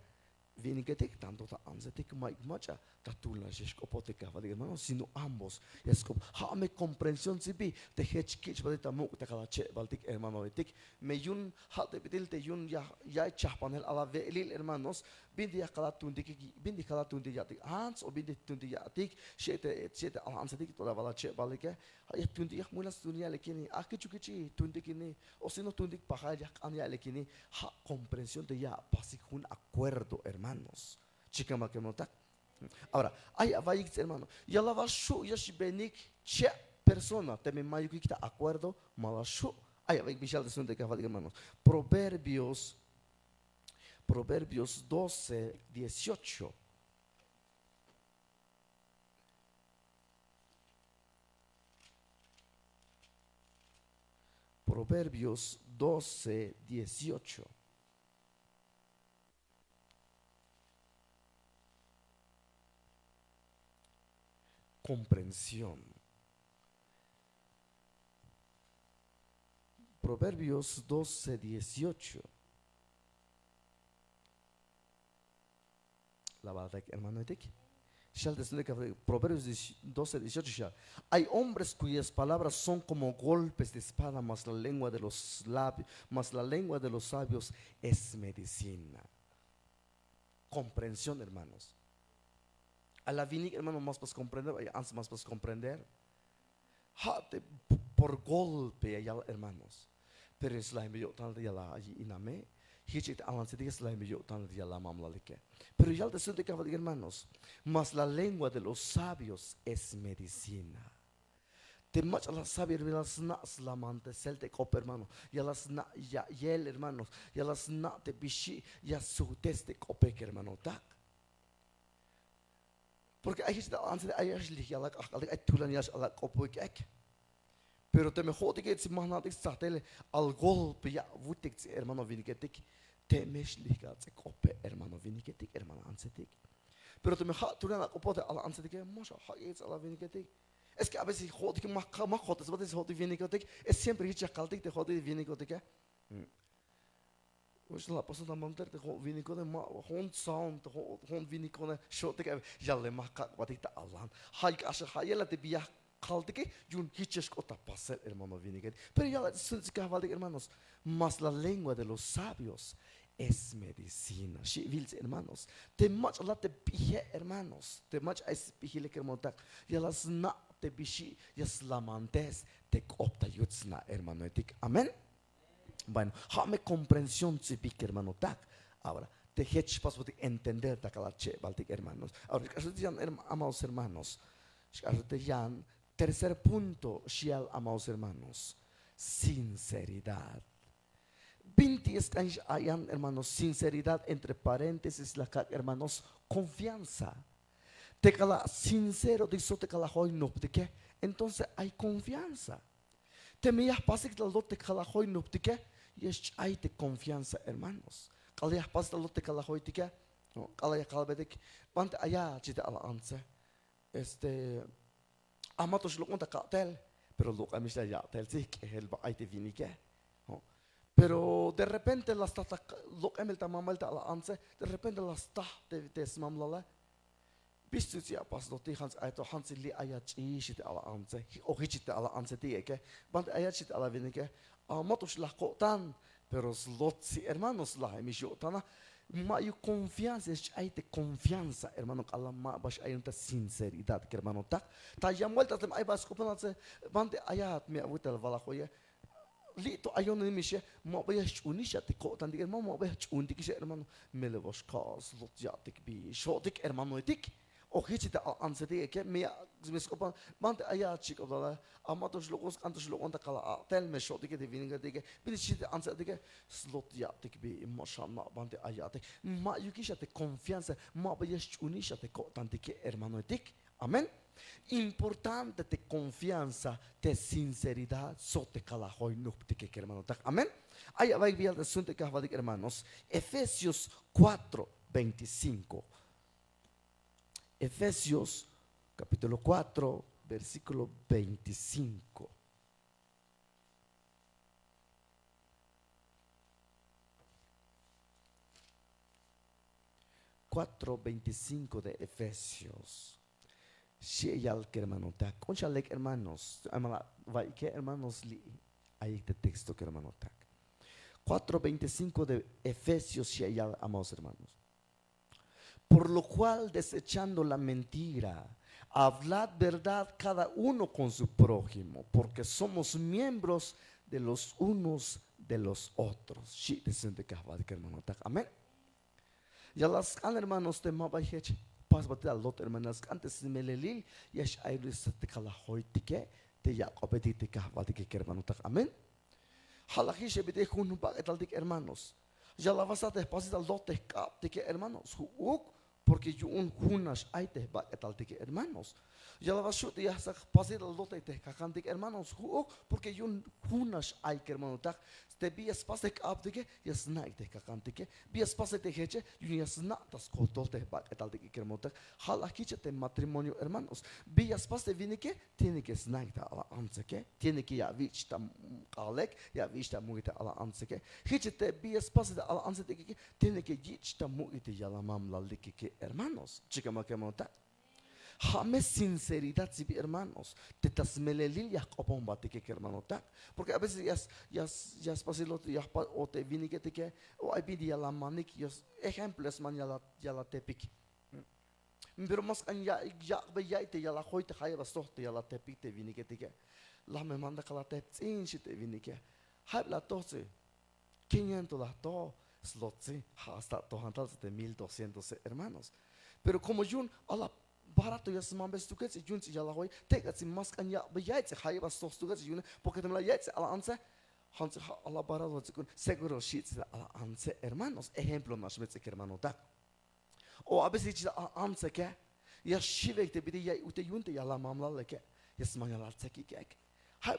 viene tanto ta anzetik mai macha tatula jescopote cavali hermano sino ambos es como ha me comprensión si bi te hech kich balita mu ta kala che baltik hermano etik me yun ha te bidilte yun ya chahpanel ala velil hermanos bindi ya kala tundik bindi kala tundik yatik hans o bindi tundik yatik shete ala anzetik toda bala che balike ya tundik ya mulas dunia lekini akichukichi tundik ini o sino tundik paja ya anya lekini ha comprensión de ya pasik un acuerdo hermanos. Chica ma que monta. Ahora, hay avayix hermano. Ya la va shu ya shibenik che persona te me mayo que está acuerdo malashu. Hay avayix bichal de son de caval hermanos. Proverbios 12:18. Proverbios 12:18. Comprensión. Proverbios 12:18. La verdad, hermano, etik. Proverbios 12:18. Hay hombres cuyas palabras son como golpes de espada, mas la lengua de los sabios es medicina. Comprensión, hermanos. A la vini, hermano, más para comprender, antes más para comprender. Por golpe, hermanos. Pero es la envió tal de la allí iname. Hichit avance de la envió tal de la mamla leke. Pero ya te suelto que hermanos, mas la lengua de los sabios es medicina. Te mach la sabia de las nas la mante celte cop hermano. Ya las na ya yel hermanos. Ya las na te bishi ya su teste copec hermano tak. Porque hay gente antes de ayashli ya la hay tulan ya la copec ek. Pero te me jode que si más nada satele al golpe ya vutek hermano viniketik Temes ligas cope, hermano, viniquetic, hermano, ansetic. Pero tú me has tú la copote a la ansetic, mosha, es a la viniquetic. Es que a veces joder que más joder, es joder viniquetic, es siempre dicha caltic de joder viniquetic. Hoje lá passou da montar de vinicode hond sound hond vinicode shot que já le marca guatita alan hai acha hayela de bia calde jun hitches cota passer hermano vinicode pero ya la sunt que hermanos mas la lengua de los sabios es medicina she wills hermanos te much la te bie hermanos te much es bihile kermontak ya las na te bishi ya slamantes te opta yutsna hermano etik amen. Bueno, hame comprensión cívica, hermano, tak. Ahora, te hedge pas de entender tak la che, baltic hermanos. Ahora, amados hermanos, tercer punto, shial, amados hermanos, sinceridad. 20 ayan, hermanos, sinceridad, entre paréntesis, la hermanos, confianza. Te cala sincero, dice te cala hoy no, ¿de qué? Entonces hay confianza. Te me has pasado que lo te cala hoy no, ¿de qué? Y es hay de confianza, hermanos. Kalau ya pas lo te cala hoy, ¿de qué? Kalau ya calve de que, pante allá, chiste a la anse. Amatos lo conta cartel, pero lo que me está ya, tel sí que el va hay de vinique. Pero de repente las tata, lo que me está mamalta a la anse, de repente las ta de smamlala. Bist du ja pas lo te hans aito hans li ayat chite ala anse, o hichite ala anse te que, bant ayat chite ala vinique. Amatos la cotan, pero slotsi hermanos la emisiotana. Ma io confianza, hay de confianza, hermano, alla ma bash hay una sinceridad, que hermano tak. Ta ya vuelta te ay bas copanatse, bante ayat me avuta la vala khoye. Lito ayon ni mishe, ma baya chunisha te cotan, diga ma baya chundi que hermano, me le vos cas lot ya te bi, shotik hermano etik. O hichite ansete que me scopan bante ayat chico la amatos locos antos lo conta kala tel me shotik de vininga de que bichite ansete que slot ya te bi mashallah bante ayat ma yukisha te confianza ma baya chunisha te cotan que hermano etik amén. Importante te confianza, te sinceridad, sote kala hoy no te que hermano tak amén. Ahí va a ir el asunto que va a decir hermanos. Efesios 4:25. Efesios capítulo 4, versículo 25. Cuatro 25 de Efesios. Sheyal que hermano tak. Conchalek hermanos. Vai que hermanos li. Ahí este texto que hermano tak. 4:25 de Efesios Sheyal, amados hermanos. Por lo cual, desechando la mentira, hablad verdad cada uno con su prójimo, porque somos miembros de los unos de los otros. Sí, decente que hermano, amén. Ya las hermanos de Mabayech, pas batir al lot hermanas, antes me lelil, yash ayris te kalahoitike, te yakobetite que hermano, amén. Halakish ebite kun bagetaldik hermanos. Ya la vas a despacio al lot de que hermanos, porque yo un hunas hay te bagetaldik hermanos. Ya la vas a ya sa pasir al lot de kakandik hermanos, porque yo un hunas hay que hermano tak. Te bias pasek abdike, ya snaik de kakantike, bias pasek de heche, yo ya snaik das kotol de bagetaldik hermano tak. Halakish te matrimonio hermanos. Bias pasek vinike, tiene que snaik da ala anseke, tiene que ya vichta kalek, ya vichta muita ala anseke. Heche te bias pasek ala anseke, tiene que yichta muita ya la mamla likike hermanos. Chica makemonta. Jame sinceridad, si hermanos, te tasmelelil ya copon batike hermano tak, porque a veces ya es fácil o te vini que te que o hay vidia la manik ejemplos man ya la tepik. Pero más ya te ya la hoy te haya bastote ya la tepik te vini que te que la me manda que la tep sin si te vini que hay la tose 500 la to slotsi hasta to hantal de 1200 hermanos. Pero como yo a la barato ya se mambes tu que se junti ya la hoy te que se más can ya se haya bastos tu que se porque te la ya se ala anse Hans a la barato seguro shits a la anse hermanos ejemplo más me hermano da o a veces ya anse que ya shivek te bidi ya ute junte ya la mamla le que ya se mañana la tseki que hay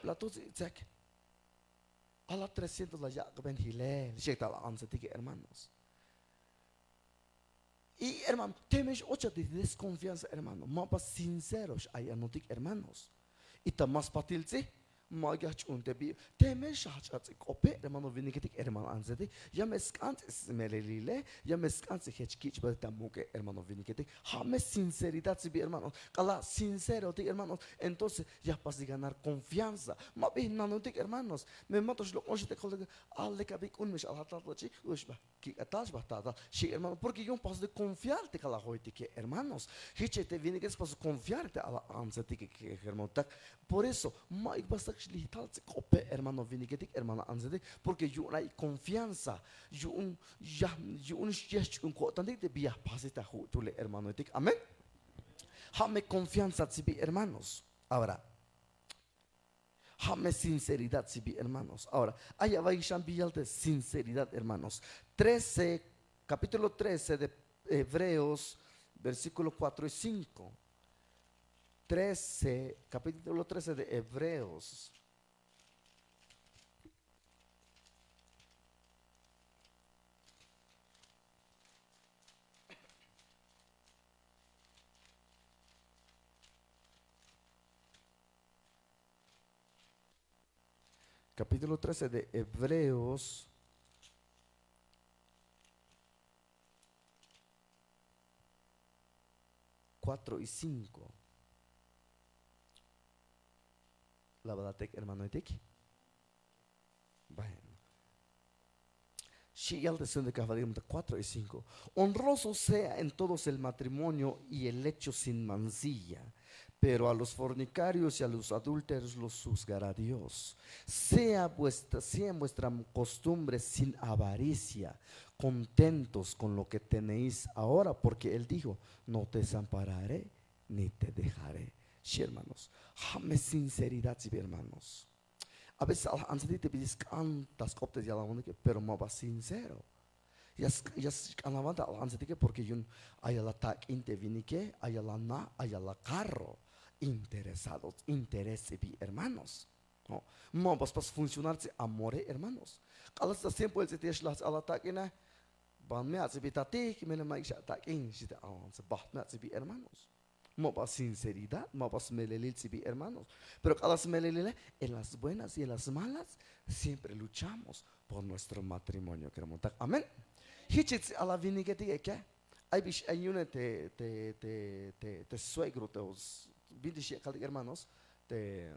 la to tsek A la 300 la ya ven hilel, llega la anzatique, hermanos. Y hermano, temes ocho de desconfianza, hermano. Más sinceros hay anotic, hermanos. Y tamas patilse, magach untebi. Temes shachats kope, hermano, vinigetic, hermano, anzede. Ya meskant smelelile, ya meskant se hechkich, pero tamuke, hermano, vinigetic. Jame sinceridad, si hermanos. Cala sincero, hermanos. Entonces ya pas de ganar confianza. Más bien, nanotic, hermanos. Me matos lo once te colega, al de cabik un mes al hatatlachi, ushba. Que atas batata, sí, hermano, porque yo paso de confiarte a la hoite que hermanos, hiche te viene que es paso confiarte a la anzate que hermano, por eso, Mike basta que le tal se cope, hermano, viene que hermano anzate, porque yo hay confianza, yo un gesto un cotante de via pasita jutule, hermano, amén. Jame confianza, si hermanos. Ahora, jame sinceridad, si hermanos. Ahora, allá va a de sinceridad, hermanos. 13, capítulo 13 de Hebreos, versículo 4 y 5. 13, capítulo 13 de Hebreos. Capítulo 13 de Hebreos. Cuatro y 5. La verdad, hermano, bueno. Sí, al de Caballeros 4 y 5. Honroso sea en todos el matrimonio y el lecho sin mancilla, pero a los fornicarios y a los adúlteros los juzgará Dios. Sea vuestra costumbre sin avaricia, contentos con lo que tenéis ahora, porque Él dijo, no te desampararé ni te dejaré. Sí, hermanos, jame sinceridad, sí, hermanos. A veces antes de te pides cantas coptes y alabanza, pero más va sincero. Ya alabanza antes de que porque yo hay la tac intervinique, hay la na, hay la carro interesados, interés hermanos. No, más vas para funcionar amore hermanos. Kalau siempre se te las a la tac ina, van me hace bitati, que me le maíz tac in, si te alabanza, bah me hace hermanos. Más sinceridad, más melelil si hermanos. Pero cada melelil en las buenas y en las malas siempre luchamos por nuestro matrimonio, queremos. Amén. Hichits a la vinigeti que hay bish ayune te suegro te os vindishi calik hermanos te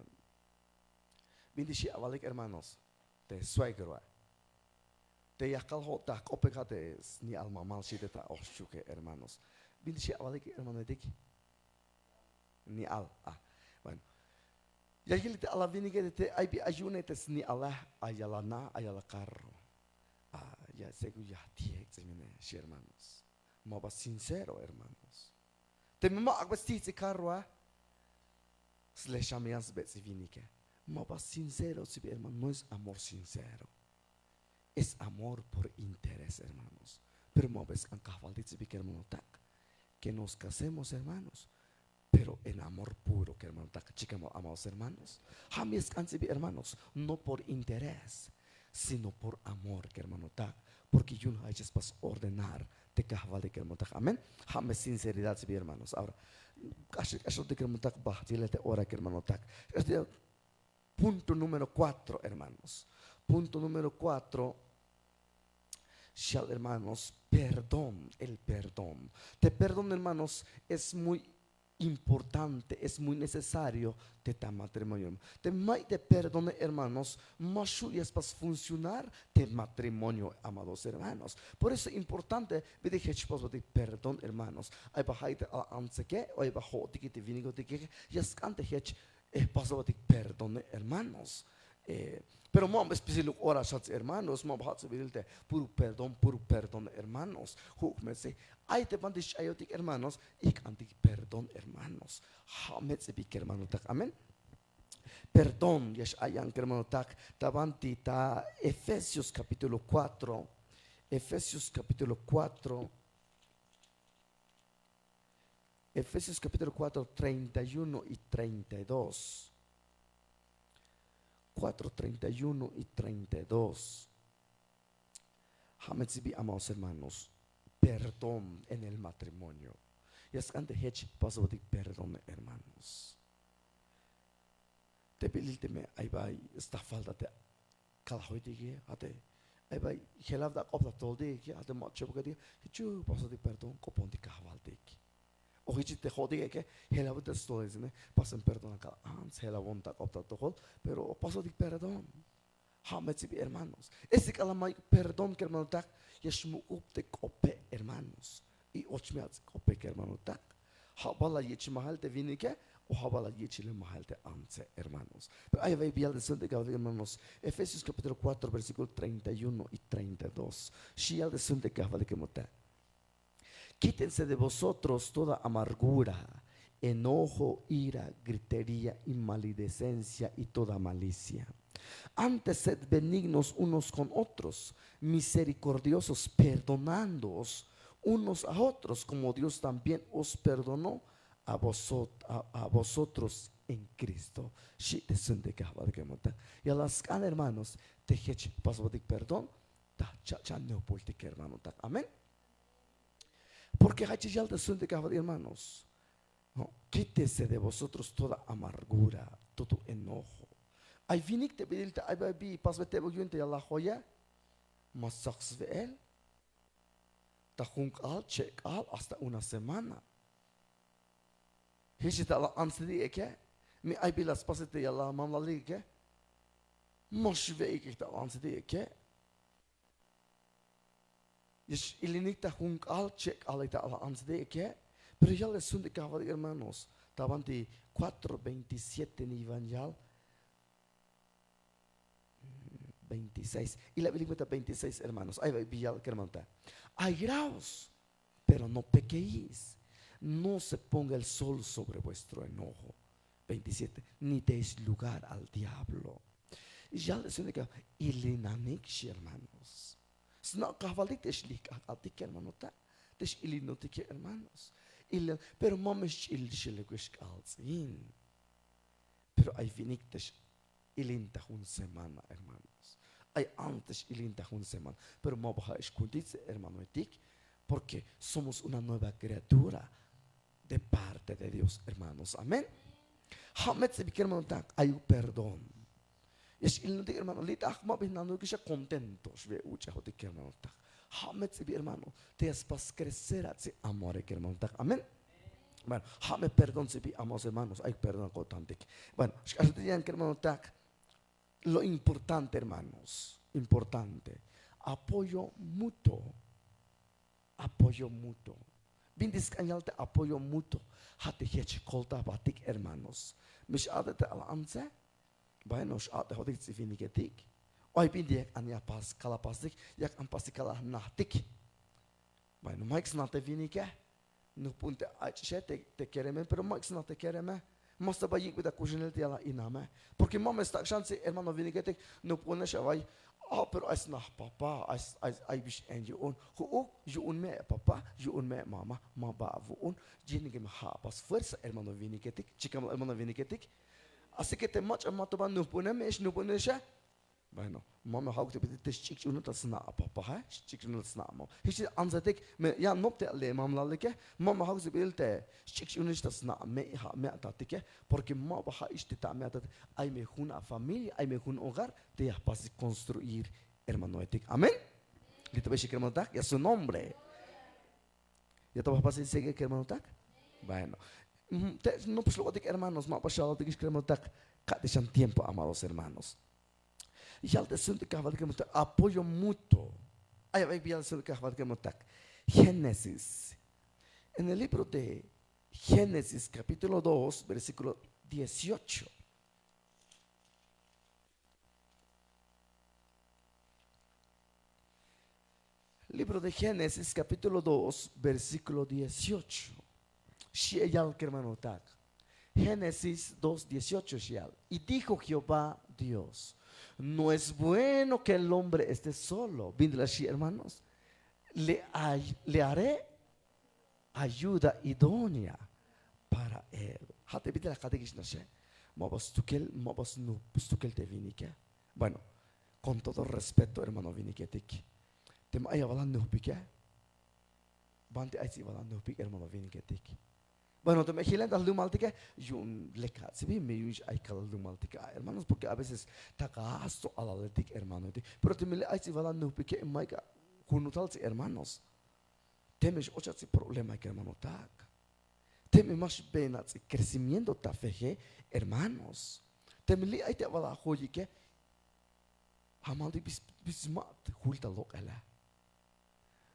vindishi avalik hermanos te suegro te yakal hota kopekate ni alma mal si te ta oshuke hermanos vindishi avalik hermano deki ni al bueno. Ya que a la vinigeti te hay ayune te ni Allah ayala na ayala carro. Ya sé que ya tiene hermanos. Más sincero, hermanos. Te me ma agbesti se carro le chamias betsi vinike. Más sincero, si hermano, no es amor sincero. Es amor por interés, hermanos. Pero más ves an cavaldit si hermano tak que nos casemos, hermanos. Pero en amor puro, que hermano tak chicamos amados hermanos. Jamies cansi hermanos, no por interés, sino por amor, que hermano tak. Porque yo no hay que ordenar de que hermano tak. Amén. Jamies sinceridad, si hermanos. Ahora, eso de que hermano tak bah, te ora que hermano tak. Punto número 4, hermanos. Punto número 4. Hermanos, perdón, el perdón. De perdón, hermanos, es muy importante, es muy necesario de tu matrimonio. De más de perdón, hermanos, más es para funcionar de matrimonio, amados hermanos. Por eso es importante, me dije, de perdón, hermanos. Hay bajante a anse que, hay bajo de que te vinigo de que, ya es cante hech, paso de perdón, hermanos. Pero mam especial ora shots hermanos, mam hat se puro perdón hermanos. Hook me se ay te bandish ayotik hermanos, ik antik perdón hermanos. Ha met se bik hermano tak. Amén. Perdón, yes ayan hermano tak. Tabanti ta Efesios capítulo 4. Efesios capítulo 4. Efesios capítulo 4, 31 y 32. 4, 31 y 32. Hametzibi, amados hermanos, perdón en el matrimonio. Y es que antes pasó de perdón, hermanos. Te pililteme, ahí va, esta falta de calahoidige, ate, ahí va, helaf da copla tolde, que ate macho, porque digo, pasó de perdón, copón de cavaldeque. O te jodie que helaf de stories, ne, pasan perdón acá, helaf da copla tol, pero pasó de perdón. Hametzibi, hermanos. Ese calamay perdón que hermano tak, yashmu upte cope, hermanos. Y ochmeats cope que hermano tak. Habala yechi mahal te vinike, o habala yechi le mahal te anse, hermanos. Pero ahí va a de Santa Gabriel, hermanos. Efesios capítulo 4, versículo 31 y 32. Shial de Santa Gabriel que mota. Quítense de vosotros toda amargura, enojo, ira, gritería, inmalidecencia y toda malicia. Antes sed benignos unos con otros, misericordiosos, perdonándoos unos a otros, como Dios también os perdonó a vosotros en Cristo. Y a las hermanos, te paso de perdón, hermano. Amén. Porque ya hermanos, no, quítese de vosotros toda amargura, todo enojo. Ay vinik te bililte ay babi pas vete bugün te Allah hoya masaks ve el tahunk al check al hasta una semana. Hiç te Allah ansedi eke mi ay bilas pas vete Allah mamlali eke moş ve eke te ansedi eke Yes ilinik tahunk al check al te Allah ansedi eke pero ya le sunde caval hermanos tabanti 4:27 ni evangel 26. Y la Biblia cuenta 26, hermanos. Ahí va Villal que hermano. Airaos, pero no pequéis. No se ponga el sol sobre vuestro enojo. 27. Ni deis lugar al diablo. Y ya les digo, ilinamix, hermanos. No cavalik deslik altik hermano ta. Des ilinotik hermanos. Pero mames ilshelegush alzin. Pero hay vinictes ilinta un semana, hermanos. Hay antes ilinta un semana. Pero no baja escondice, hermano etik, porque somos una nueva criatura de parte de Dios, hermanos. Amén. Hamet se bique hermano tak, hay perdón. Es ilinta hermano, lita akma binano que sea contentos ve ucha hotik hermano tak. Hamet se bi hermano, te es pas crecer a ese amor hermano tak. Amén. Bueno, hamet perdón se bi amos hermanos, hay perdón contantic. Bueno, hermano tak. Lo importante, hermanos, importante, apoyo mutuo, apoyo mutuo. Bindis kanyalte apoyo mutuo. Hati hiç kolta batik hermanos. Mish adete al anse, baynos ate hodik zifiniketik. Oy bindiek anya pas kalapastik, yak ampasi kalah nahtik. Bayno Mike nate vinike, no punte aiche te kereme, pero Mike nate kereme. Masta bayik vida kujinelte yala iname. Porque mama está chance hermano viniketek no pone shavai. Ah, pero es nah papa, ai bish enji on. Ju un me papa, ju un me mama, ma bavu un. Jinige me ha pas fuerza hermano viniketek, chicam hermano viniketek. Así que te mach amatoba no pone me no pone sha. Bueno, mama houdt op dit is chick unut as na papa ha, chick unut as na mo. Hiç anzatek me ya nopte le mamlalike, mama houdt op bilte chick unut as na me ha me atatike, porque ma baha işte ta me atat ay me una familia, ay me un hogar, te ya pas construir hermano etik. Amén. Lito beshi hermano tak, ya su nombre. Ya te vas a pasar sigue hermano tak. Bueno, no pues lo que hermanos, ma pasado te hermano tak, cada tiempo amados hermanos. Y al decir que apoyo mutuo. Ahí va a decir que Génesis. En el libro de Génesis, capítulo 2, versículo 18. Libro de Génesis, capítulo 2, versículo 18. Génesis 2, 18. Y dijo Jehová Dios: no es bueno que el hombre esté solo. Viendo así, hermanos. Le haré ayuda idónea para él. Hate bidela kadegish nashe. Mobastukel te vinike. Bueno, con todo respeto, hermano viniketik. Te maya valan nuhpike. Bante aitsi valan nuhpik, hermano viniketik. Bueno, te me gilen das lumaltica, yun leca, si bien me yunch ay kala lumaltica, hermanos, porque a veces tagasto a la letic, hermano, pero te me le aitsi valan nuhpike, maiga, kunutalsi, hermanos. Temes ochats problema que hermano tak. Teme más benats crecimiento ta feje, hermanos. Teme li aite vala hoji que hamal di bismat hulta lokala.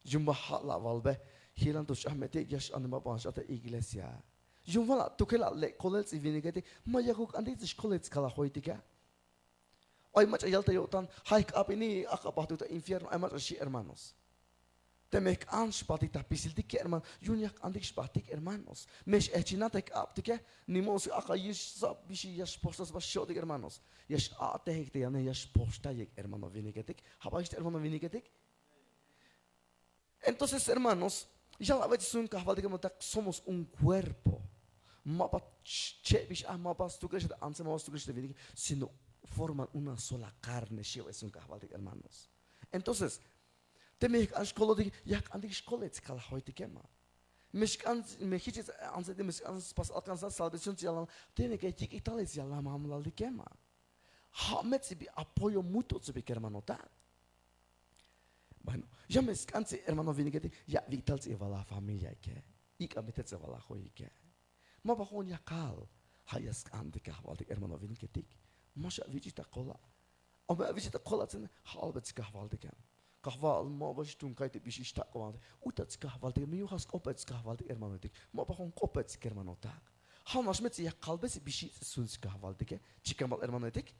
Jumba hala valbe hilan to shahmete yash anima banshata iglesia. Jumba tu kela le kolets ivinigete mayakuk andis kolets kala hoitika. Ay mach ayalta yotan hike up ini akapatu ta infierno ay mach shi hermanos. Temek anspatik pisiltik herman junyak andik spatik hermanos. Mesh echinatek aptike nimos aka yish sab bishi yash postas bashodik hermanos. Yash atehik te yane yash postayek hermano vinigetik. Habaist hermano vinigetik. Entonces hermanos, ya la vez un kahval somos un cuerpo. Mapa chebish mapas tu crees anse mapas tu crees de sino forman una sola carne, es un kahval hermanos. Entonces Temik an skolo dik jak an dik skolets kala heute kema. Me hitjes an se demis an pas alcanzar salvación si alam tiene que tik itales ya la mamla dik kema. Ha metsi bi apoyo mutuo zu bi hermano ta. Bueno, ya me scanse hermano vinigeti ya vitals e vala familia ke. Ik ametet se vala hoi ke. Ma ba hon ya kal. Ha ya scan dik kahval dik hermano vinigeti. Masha vijita kola. Ama vijita kola sen halbet kahval dik. Kahval ma was toen kite bishi stak kwam. Utat kahval de mi has kopets kahval de hermano dik. Ma ba hon kopets hermano tak. Ha mas met ya kalbes bishi suns kahval dik. Chikamal hermano dik.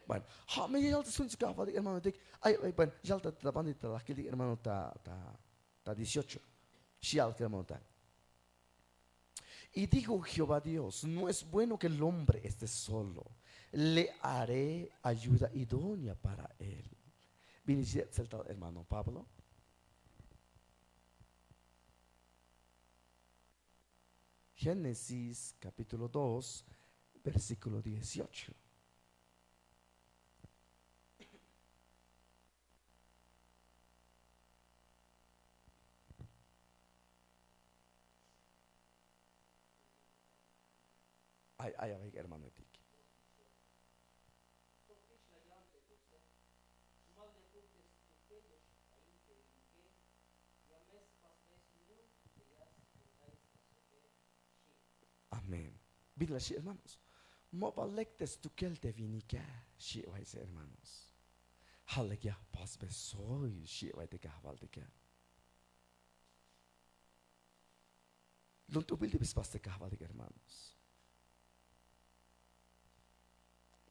Bueno, ha me yalt suns kahval dik hermano dik. Ay ben yalta ta bandita la kili hermano ta 18. Shial hermano tak. Y digo Jehová Dios, no es bueno que el hombre esté solo. Le haré ayuda idónea para él. Viniciet el hermano Pablo. Génesis capítulo 2, versículo 18. Ay, hermano Tic. Amén. Biblia, sí, hermanos. Mobalectes tu kel te vinica, sí, hermanos. Halegia pas besoy, sí, te kahvaltica. Luntu bildi bis pas te kahvaltica, hermanos.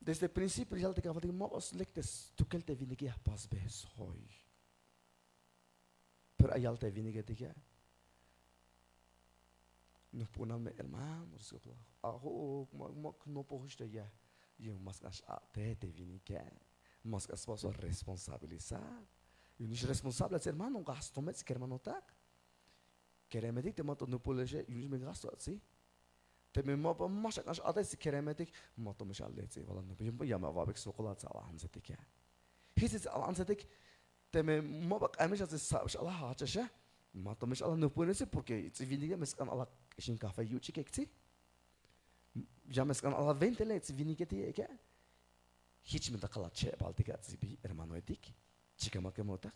Desde el principio ya te kahvaltica, mobalectes tu kel te vinica pas besoy. Pero hay alta vinica tica. No puname hermanos, aho no poste ya. Yo mas as te vinica. Mas as posso responsabilizar. Eu não sou responsável, hermano, gasto mais que hermano tak. Keremedik te mato no poleje, eu me gasto assim. Te me mapa mas as até se keremedik, mato me chalete, wala no bim ya ma vabek sokolat sala hanzetik ya. Hisis al hanzetik, te me mapa amish as sala hacha, mato me chala no poleje porque se vinica mes kan ala shin café yuchi kekti. Já mes kan ala ventele se vinica te ke. Hiç mi takala çe baltika zibi hermano edik. Çıkama kemota.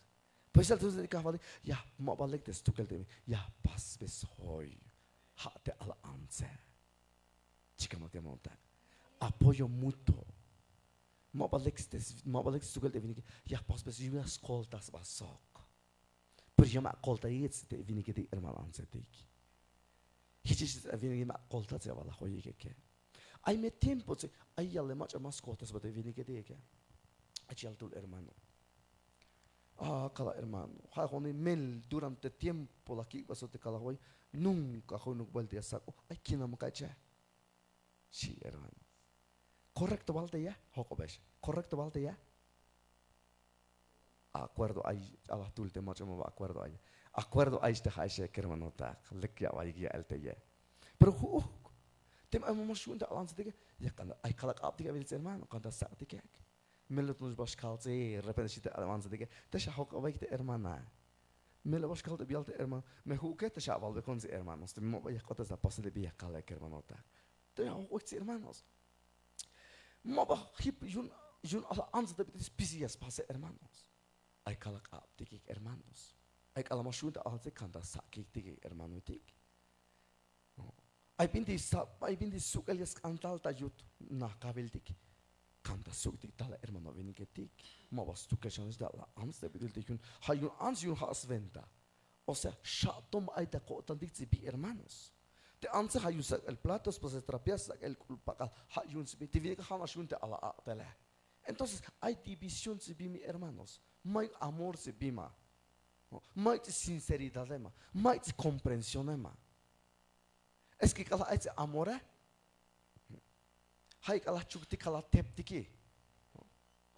Pues al tuze kahvali ya mobalek des tukelte ya pas bes hoy. Ha te ala anse. Çıkama kemota. Apoyo mutuo. Mobalek tukelte viniki ya pas bes yuma skoltas basok. Per yama kolta yets te viniki de hermano anse dik. Hiç viniki ma kolta te wala hoy ke. Ai me tiempo se ai alle macha mascotas bate viniki de ke. Achal tul hermano. Cada hermano, mel durante tiempo la que pasó te calahoy, nunca no vuelve a saco. Ay, ¿quién no cae? Sí, hermano. Correcto, valde ya, Jocobes. Correcto, valde ya. Acuerdo ahí, a la tulte macho me va acuerdo ahí. Acuerdo ahí este haise que hermano ta, le que va a el te ya. Pero Tem ay mama shunda alansa dige. Ya kanda ay kalak ab dige velis hermano kanda sa dige. Millet nos baş kalze repente şite alansa dige. Teşa hok avay de hermana. Mela baş kaldı bir altı hermano. Me huke teşa aval be konzi hermanos. Te mo ya kota sa pasele bir kalak hermano ta. Te ya hok hermanos. Mo ba hip yun ala ansa de bitis pisias pase hermanos. Ay kalak ab dige hermanos. Ay kalama shunda alansa kanda sa dige hermano dige. Ay bindi sukalias kantal tajut na kaveldik. Kanta suktik tala hermano viniketik. Ma was tukaşanız da la ans da bildik yun. Hayun ans yun has venta. O sea, shatom ay da kotandik zibi hermanos. Te anse hayun sak el platos pues trapias sak el culpakal. Hayun zibi tivinika hana shunte ala atele. Entonces hay división zibi mi hermanos. May amor zibi ma. May sinceridad ma. May comprensión ma. Es que kala ayse amore, hay kala çukti kala teptiki.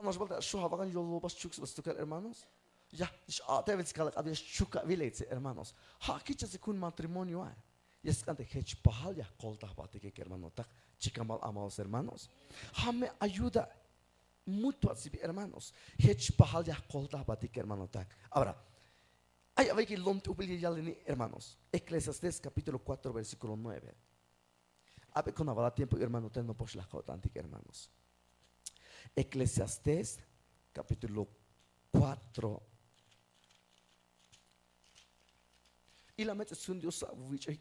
Nós balda şu havagan yolu bas çuks bas tukar hermanos. Ya, iş atevet kala abi çuka viletse hermanos. Ha kiçası kun matrimonio ay. Yes kante hiç pahal ya kolta batike hermano tak chikamal amaos hermanos. Ha me ayuda mutua si hermanos. Hiç pahal ya kolta batike hermano tak. Ahora, hay que lom yalini hermanos. Eclesiastés capítulo 4 versículo 9. A ver con habrá tiempo hermano ten no posh la antic hermanos. Eclesiastés capítulo 4. Y la mete sun Dios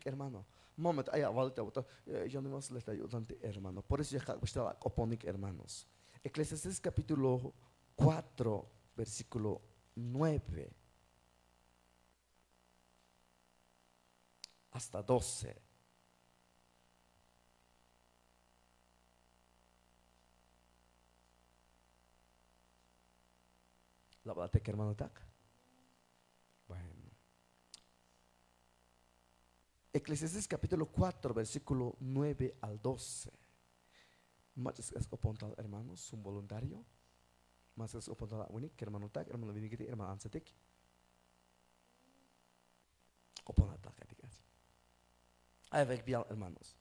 hermano. Moment ay avalta bota yo no más les ayudante hermano. Por eso ya está la oponic hermanos. Eclesiastés capítulo 4 versículo 9. Hasta 12. La verdad que hermano tak. Bueno. Eclesiastés capítulo 4 versículo 9 al 12. Más es opontal hermanos, un voluntario. Más es opontal unik hermano tak, hermano vinigiti, hermano ansetik. Opontal tak etikas. Avec bien hermanos.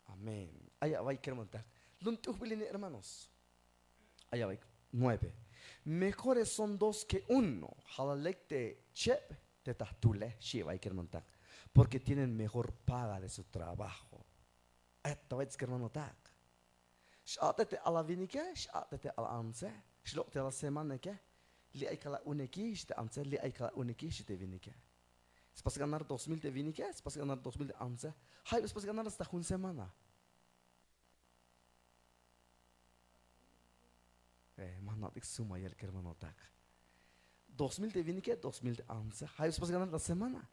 Amén. Allá va que montar. Hermanos. Allá va. 9. Mejores son dos que uno. Halalekte chep te tatule. Shiva y que montar. Porque tienen mejor paga de su trabajo. Esta vez que montar. Shatete a la vinike, shatete a la anse. Shlokte a la semana que. Li hay kala uneki, shte anse. Li hay kala uneki, shte vinike. Es para ganar 2000 de vinike, es para ganar 2000 de anse. Hay es para ganar hasta una semana. Manatik suma yel que hermano tak. 2000 de vinike, 2000 de anse. Hay es para ganar la semana.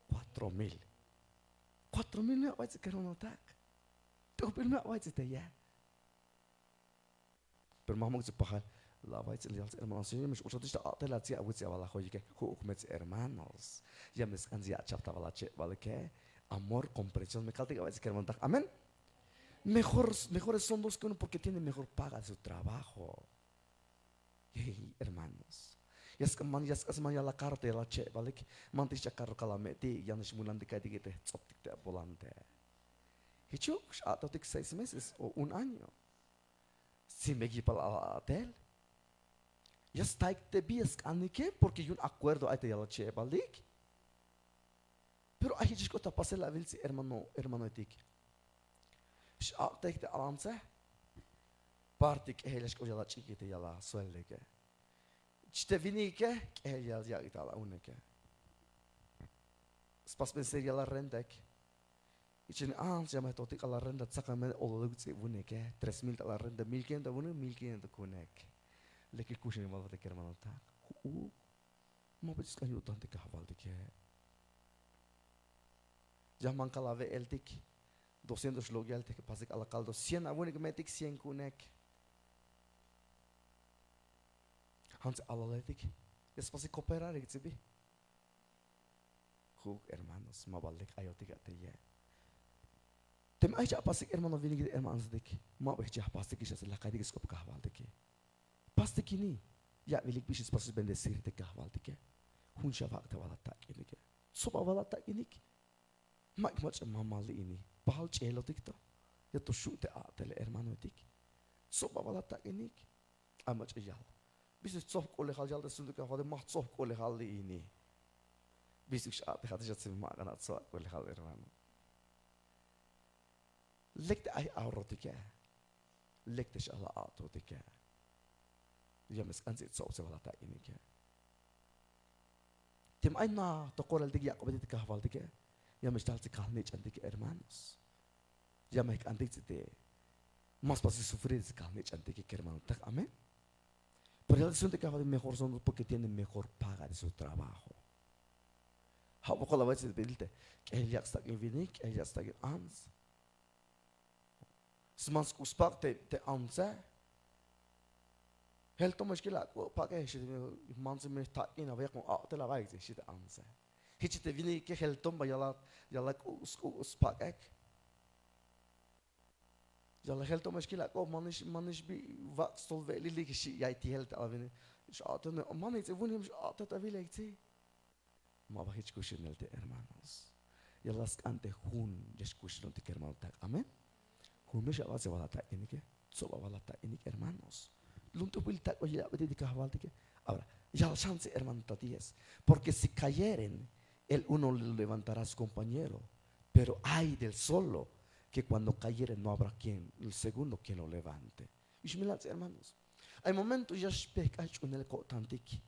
4000. 4000 no hay que hermano tak. 2000 no hay que ya. Pero mamá que pagar la vais el hermanos, yo me uso de esta la tia a witsi avala hoy que met hermanos. Ya me scanzia chapta vala che vale que amor, comprensión, me calta que vais que hermano tak. Amén. Mejores son dos que uno porque tienen mejor paga de su trabajo. Hey, hermanos. Ya es man ya la carta la che vale que man tisha carro calameti ya no simulan de que te optic te volante. Hicho, atotic 6 meses o un año. Si me equipa al hotel. Ya está te bies anike porque hay un acuerdo ahí te la che balik. Pero ahí disco ta pasé la vilsi hermano etik. Te alanse. Partik ehleş ko yala çikite yala söyleke. İşte vinike ehyal ya itala unike. Spas ben seriala rendek. İçin ya me totik ala renda tsaka me olulugtsi unike. 3000 ala renda 1500 da une 1500 kunek. Leki kushin valva de hermano tak. Ma betis kan yutan te kahval de ke. Llaman calave el tik. 200 logial te que pase a la caldo. 100 abuelo que metik 100 kunek. Hans alaletik. Es pase cooperar exhibi. Jug hermanos, mabalek ayotik ateye. Tem ay ja pase hermano vinigir hermanos dik. Ma be ja pase que se la caide que scop kahwal dik. Paste kini. Ya vilik bichis pase bendecir te kahwal dik. Hun shavak te wala tak inik. Soba wala tak inik. Mak much mamali ini. Bahal chelo dik to. Ya to shute atele hermano dik. Soba wala tak inik. Amach yal. Bisis sof kole hal yal de sundu ka hade macht sof kole hal ini. Bisis at had je se ma ganat so kole hal hermano. Lekte ay aurotike. Lekte shala atrotike. James anzit so se wala tak inik. Tim ay na to koral dik yakobet dik kahwal dik. Ya me estar calne chantique hermanos. Ya me antes de más para sufrir ese calne chantique hermano. Amén. Pero el son de cada mejor son porque tienen mejor paga de su trabajo. How poco la vez de bilte que él ya está en vinik, él ya está en ans. Smans kuspak te anse. Helt om mishkila ko paga shi man se me ta ina va con a te la va shi te anse. Hiç de vini ki heltom ba yala uspak ek. Yala heltom mashkila ko manish bi vakt stol veli li ki ya ti helt avini. Şatın manish evuni şatat avile ikti. Ma ba hiç kushinelte hermanos. Yala skante hun yes kushinonte hermano tak. Amen. Hun me shaba se wala ta inike. Soba wala ta inik hermanos. Lunto bil tak ya bede dikahwaltike. Ahora, ya la chance hermano taties, porque si cayeren el uno le levantará a su compañero, pero hay del solo que cuando cayere no habrá quien, el segundo quien lo levante. Y hermanos, hay momentos ya spek en el cotantik.